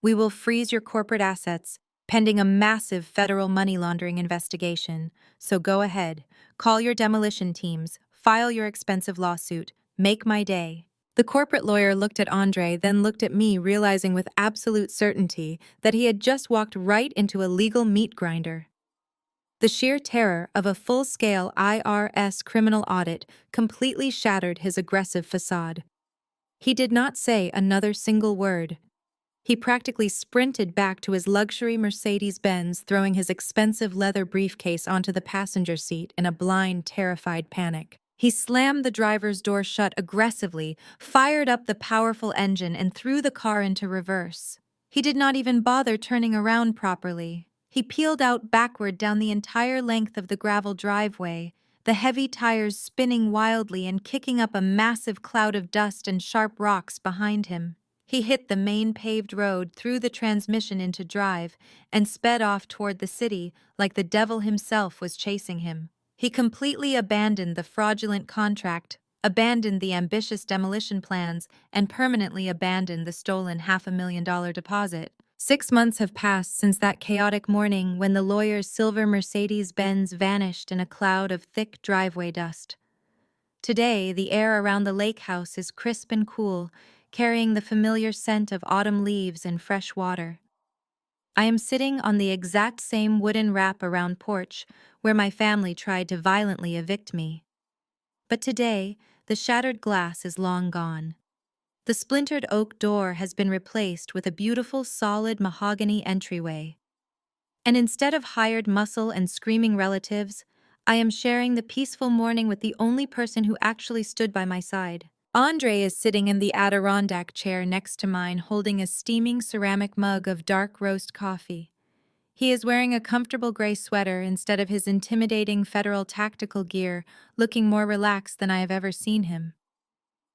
We will freeze your corporate assets, pending a massive federal money laundering investigation. So go ahead, call your demolition teams, file your expensive lawsuit, make my day." The corporate lawyer looked at Andre, then looked at me, realizing with absolute certainty that he had just walked right into a legal meat grinder. The sheer terror of a full-scale IRS criminal audit completely shattered his aggressive facade. He did not say another single word. He practically sprinted back to his luxury Mercedes-Benz, throwing his expensive leather briefcase onto the passenger seat in a blind, terrified panic. He slammed the driver's door shut aggressively, fired up the powerful engine, and threw the car into reverse. He did not even bother turning around properly. He peeled out backward down the entire length of the gravel driveway, the heavy tires spinning wildly and kicking up a massive cloud of dust and sharp rocks behind him. He hit the main paved road, threw the transmission into drive, and sped off toward the city like the devil himself was chasing him. He completely abandoned the fraudulent contract, abandoned the ambitious demolition plans, and permanently abandoned the stolen $500,000 deposit. 6 months have passed since that chaotic morning when the lawyer's silver Mercedes-Benz vanished in a cloud of thick driveway dust. Today, the air around the lake house is crisp and cool, carrying the familiar scent of autumn leaves and fresh water. I am sitting on the exact same wooden wrap-around porch where my family tried to violently evict me. But today, the shattered glass is long gone. The splintered oak door has been replaced with a beautiful solid mahogany entryway. And instead of hired muscle and screaming relatives, I am sharing the peaceful morning with the only person who actually stood by my side. Andre is sitting in the Adirondack chair next to mine holding a steaming ceramic mug of dark roast coffee. He is wearing a comfortable gray sweater instead of his intimidating federal tactical gear, looking more relaxed than I have ever seen him.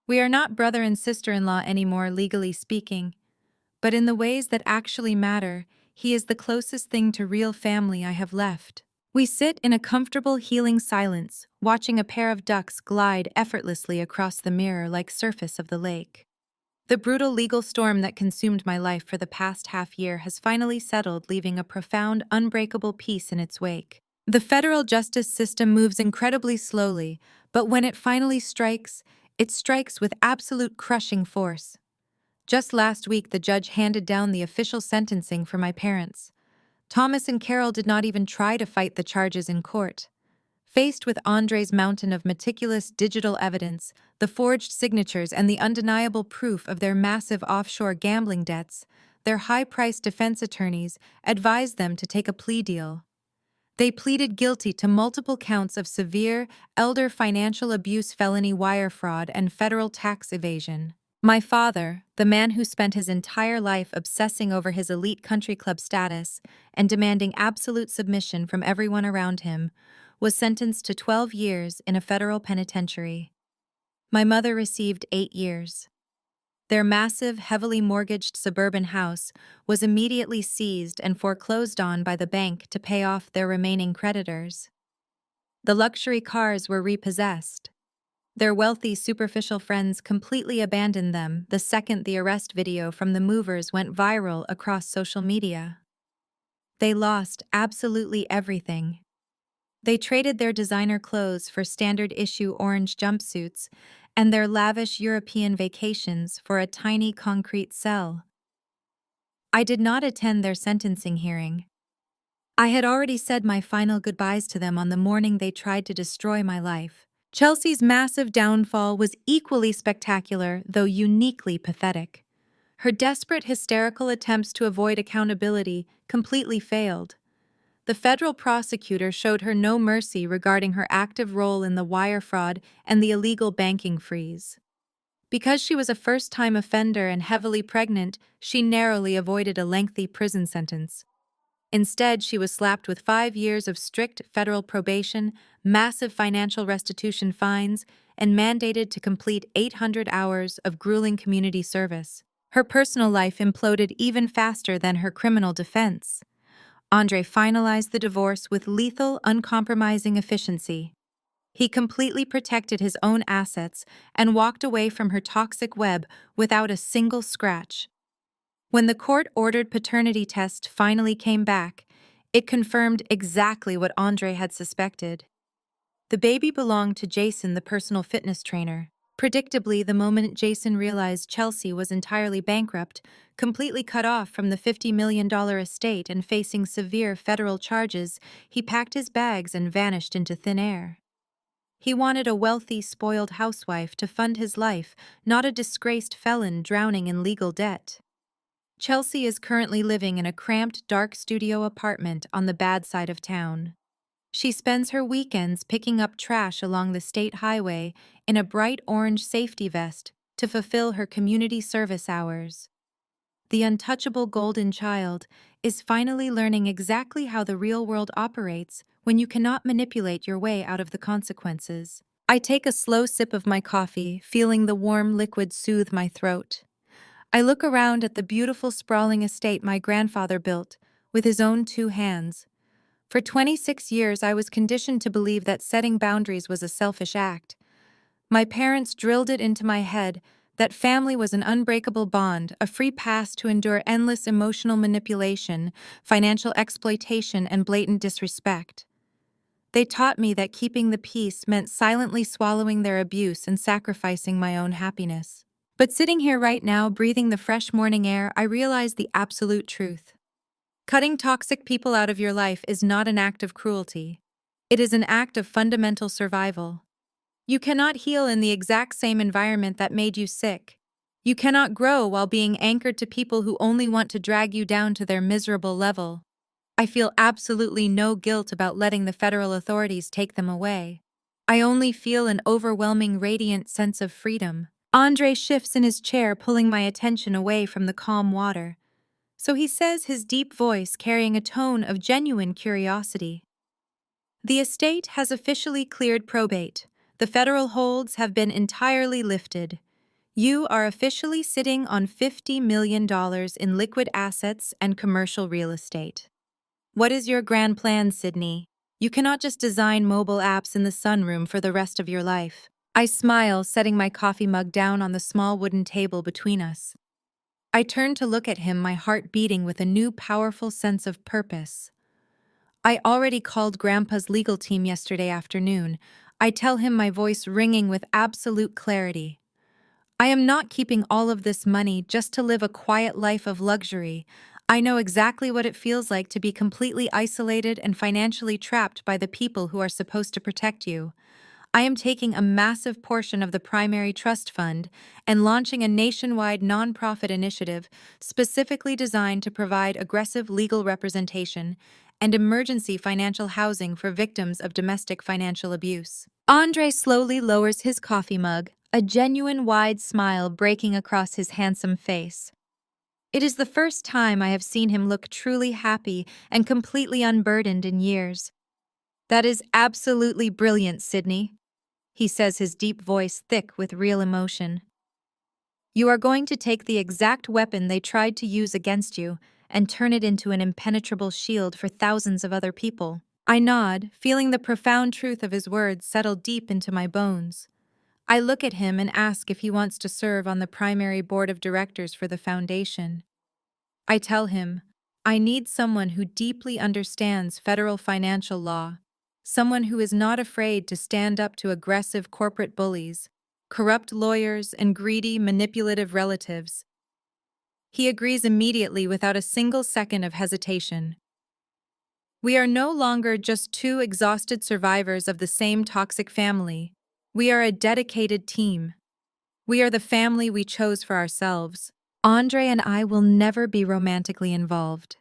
We are not brother and sister-in-law anymore, legally speaking, but in the ways that actually matter, he is the closest thing to real family I have left. We sit in a comfortable, healing silence, watching a pair of ducks glide effortlessly across the mirror-like surface of the lake. The brutal legal storm that consumed my life for the past half-year has finally settled, leaving a profound, unbreakable peace in its wake. The federal justice system moves incredibly slowly, but when it finally strikes, it strikes with absolute crushing force. Just last week, the judge handed down the official sentencing for my parents. Thomas and Carol did not even try to fight the charges in court. Faced with Andre's mountain of meticulous digital evidence, the forged signatures, and the undeniable proof of their massive offshore gambling debts, their high-priced defense attorneys advised them to take a plea deal. They pleaded guilty to multiple counts of severe, elder financial abuse, felony wire fraud, and federal tax evasion. My father, the man who spent his entire life obsessing over his elite country club status and demanding absolute submission from everyone around him, was sentenced to 12 years in a federal penitentiary. My mother received 8 years. Their massive, heavily mortgaged suburban house was immediately seized and foreclosed on by the bank to pay off their remaining creditors. The luxury cars were repossessed. Their wealthy, superficial friends completely abandoned them the second the arrest video from the movers went viral across social media. They lost absolutely everything. They traded their designer clothes for standard-issue orange jumpsuits and their lavish European vacations for a tiny concrete cell. I did not attend their sentencing hearing. I had already said my final goodbyes to them on the morning they tried to destroy my life. Chelsea's massive downfall was equally spectacular, though uniquely pathetic. Her desperate, hysterical attempts to avoid accountability completely failed. The federal prosecutor showed her no mercy regarding her active role in the wire fraud and the illegal banking freeze. Because she was a first-time offender and heavily pregnant, she narrowly avoided a lengthy prison sentence. Instead, she was slapped with 5 years of strict federal probation, massive financial restitution fines, and mandated to complete 800 hours of grueling community service. Her personal life imploded even faster than her criminal defense. Andre finalized the divorce with lethal, uncompromising efficiency. He completely protected his own assets and walked away from her toxic web without a single scratch. When the court-ordered paternity test finally came back, it confirmed exactly what Andre had suspected. The baby belonged to Jason, the personal fitness trainer. Predictably, the moment Jason realized Chelsea was entirely bankrupt, completely cut off from the $50 million estate and facing severe federal charges, he packed his bags and vanished into thin air. He wanted a wealthy, spoiled housewife to fund his life, not a disgraced felon drowning in legal debt. Chelsea is currently living in a cramped, dark studio apartment on the bad side of town. She spends her weekends picking up trash along the state highway in a bright orange safety vest to fulfill her community service hours. The untouchable golden child is finally learning exactly how the real world operates when you cannot manipulate your way out of the consequences. I take a slow sip of my coffee, feeling the warm liquid soothe my throat. I look around at the beautiful sprawling estate my grandfather built with his own 2 hands. For 26 years, I was conditioned to believe that setting boundaries was a selfish act. My parents drilled it into my head that family was an unbreakable bond, a free pass to endure endless emotional manipulation, financial exploitation, and blatant disrespect. They taught me that keeping the peace meant silently swallowing their abuse and sacrificing my own happiness. But sitting here right now, breathing the fresh morning air, I realize the absolute truth. Cutting toxic people out of your life is not an act of cruelty. It is an act of fundamental survival. You cannot heal in the exact same environment that made you sick. You cannot grow while being anchored to people who only want to drag you down to their miserable level. I feel absolutely no guilt about letting the federal authorities take them away. I only feel an overwhelming, radiant sense of freedom. Andre shifts in his chair, pulling my attention away from the calm water. So he says, his deep voice carrying a tone of genuine curiosity. The estate has officially cleared probate. The federal holds have been entirely lifted. You are officially sitting on $50 million in liquid assets and commercial real estate. What is your grand plan, Sydney? You cannot just design mobile apps in the sunroom for the rest of your life. I smile, setting my coffee mug down on the small wooden table between us. I turn to look at him, my heart beating with a new powerful sense of purpose. I already called Grandpa's legal team yesterday afternoon. I tell him, my voice ringing with absolute clarity. I am not keeping all of this money just to live a quiet life of luxury. I know exactly what it feels like to be completely isolated and financially trapped by the people who are supposed to protect you. I am taking a massive portion of the primary trust fund and launching a nationwide nonprofit initiative specifically designed to provide aggressive legal representation and emergency financial housing for victims of domestic financial abuse. Andre slowly lowers his coffee mug, a genuine wide smile breaking across his handsome face. It is the first time I have seen him look truly happy and completely unburdened in years. That is absolutely brilliant, Sydney, he says, his deep voice thick with real emotion. You are going to take the exact weapon they tried to use against you and turn it into an impenetrable shield for thousands of other people. I nod, feeling the profound truth of his words settle deep into my bones. I look at him and ask if he wants to serve on the primary board of directors for the foundation. I tell him, I need someone who deeply understands federal financial law, someone who is not afraid to stand up to aggressive corporate bullies, corrupt lawyers, and greedy, manipulative relatives. He agrees immediately without a single second of hesitation. We are no longer just two exhausted survivors of the same toxic family. We are a dedicated team. We are the family we chose for ourselves. Andre and I will never be romantically involved.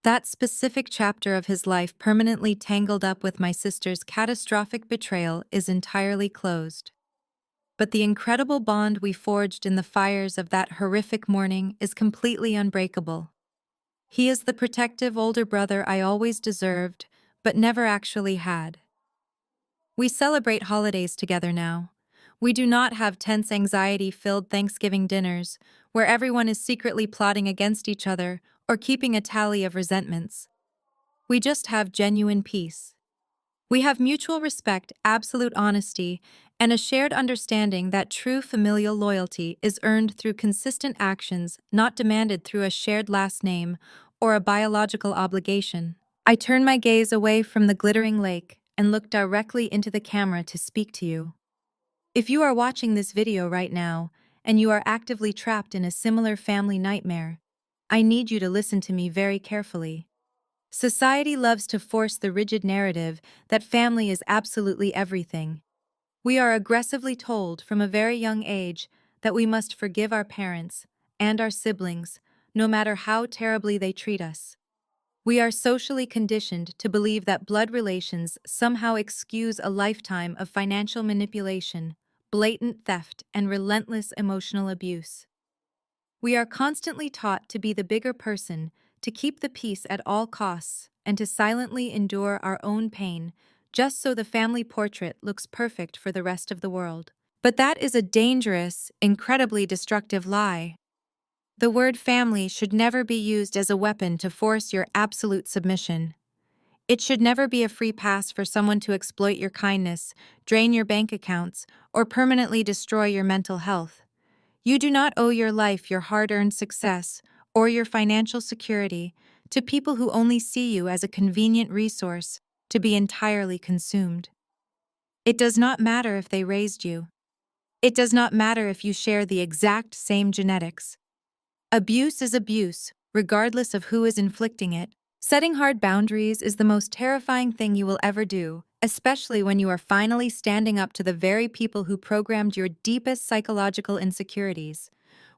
That specific chapter of his life, permanently tangled up with my sister's catastrophic betrayal, is entirely closed. But the incredible bond we forged in the fires of that horrific morning is completely unbreakable. He is the protective older brother I always deserved, but never actually had. We celebrate holidays together now. We do not have tense, anxiety-filled Thanksgiving dinners where everyone is secretly plotting against each other or keeping a tally of resentments. We just have genuine peace. We have mutual respect, absolute honesty, and a shared understanding that true familial loyalty is earned through consistent actions, not demanded through a shared last name or a biological obligation. I turn my gaze away from the glittering lake and look directly into the camera to speak to you. If you are watching this video right now, and you are actively trapped in a similar family nightmare, I need you to listen to me very carefully. Society loves to force the rigid narrative that family is absolutely everything. We are aggressively told from a very young age that we must forgive our parents and our siblings, no matter how terribly they treat us. We are socially conditioned to believe that blood relations somehow excuse a lifetime of financial manipulation, blatant theft, and relentless emotional abuse. We are constantly taught to be the bigger person, to keep the peace at all costs, and to silently endure our own pain, just so the family portrait looks perfect for the rest of the world. But that is a dangerous, incredibly destructive lie. The word family should never be used as a weapon to force your absolute submission. It should never be a free pass for someone to exploit your kindness, drain your bank accounts, or permanently destroy your mental health. You do not owe your life, your hard-earned success, or your financial security to people who only see you as a convenient resource to be entirely consumed. It does not matter if they raised you. It does not matter if you share the exact same genetics. Abuse is abuse, regardless of who is inflicting it. Setting hard boundaries is the most terrifying thing you will ever do, especially when you are finally standing up to the very people who programmed your deepest psychological insecurities.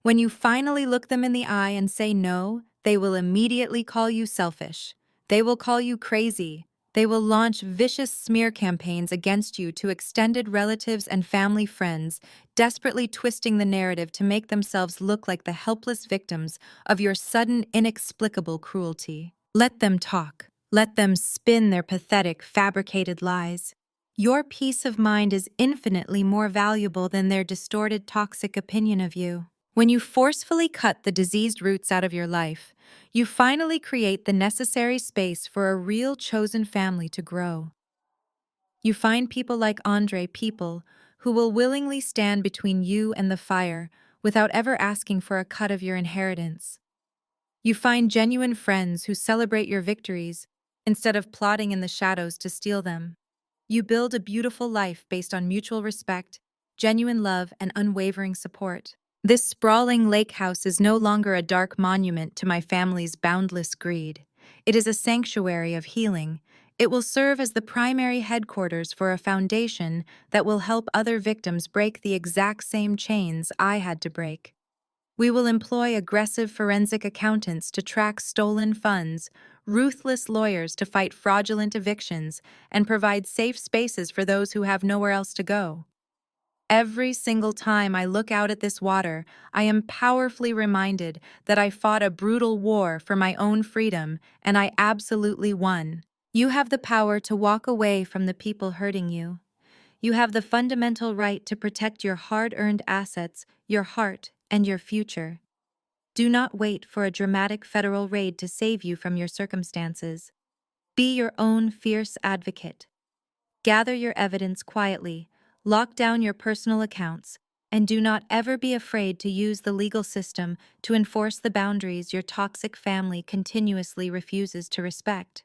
When you finally look them in the eye and say no, they will immediately call you selfish. They will call you crazy. They will launch vicious smear campaigns against you to extended relatives and family friends, desperately twisting the narrative to make themselves look like the helpless victims of your sudden, inexplicable cruelty. Let them talk. Let them spin their pathetic, fabricated lies. Your peace of mind is infinitely more valuable than their distorted, toxic opinion of you. When you forcefully cut the diseased roots out of your life, you finally create the necessary space for a real chosen family to grow. You find people like people who will willingly stand between you and the fire without ever asking for a cut of your inheritance. You find genuine friends who celebrate your victories instead of plotting in the shadows to steal them. You build a beautiful life based on mutual respect, genuine love, and unwavering support. This sprawling lake house is no longer a dark monument to my family's boundless greed. It is a sanctuary of healing. It will serve as the primary headquarters for a foundation that will help other victims break the exact same chains I had to break. We will employ aggressive forensic accountants to track stolen funds, ruthless lawyers to fight fraudulent evictions, and provide safe spaces for those who have nowhere else to go. Every single time I look out at this water, I am powerfully reminded that I fought a brutal war for my own freedom, and I absolutely won. You have the power to walk away from the people hurting you. You have the fundamental right to protect your hard-earned assets, your heart, and your future. Do not wait for a dramatic federal raid to save you from your circumstances. Be your own fierce advocate. Gather your evidence quietly, lock down your personal accounts, and do not ever be afraid to use the legal system to enforce the boundaries your toxic family continuously refuses to respect.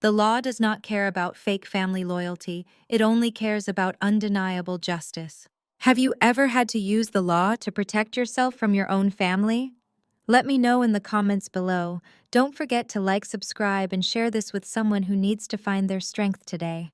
The law does not care about fake family loyalty, it only cares about undeniable justice. Have you ever had to use the law to protect yourself from your own family? Let me know in the comments below. Don't forget to like, subscribe, and share this with someone who needs to find their strength today.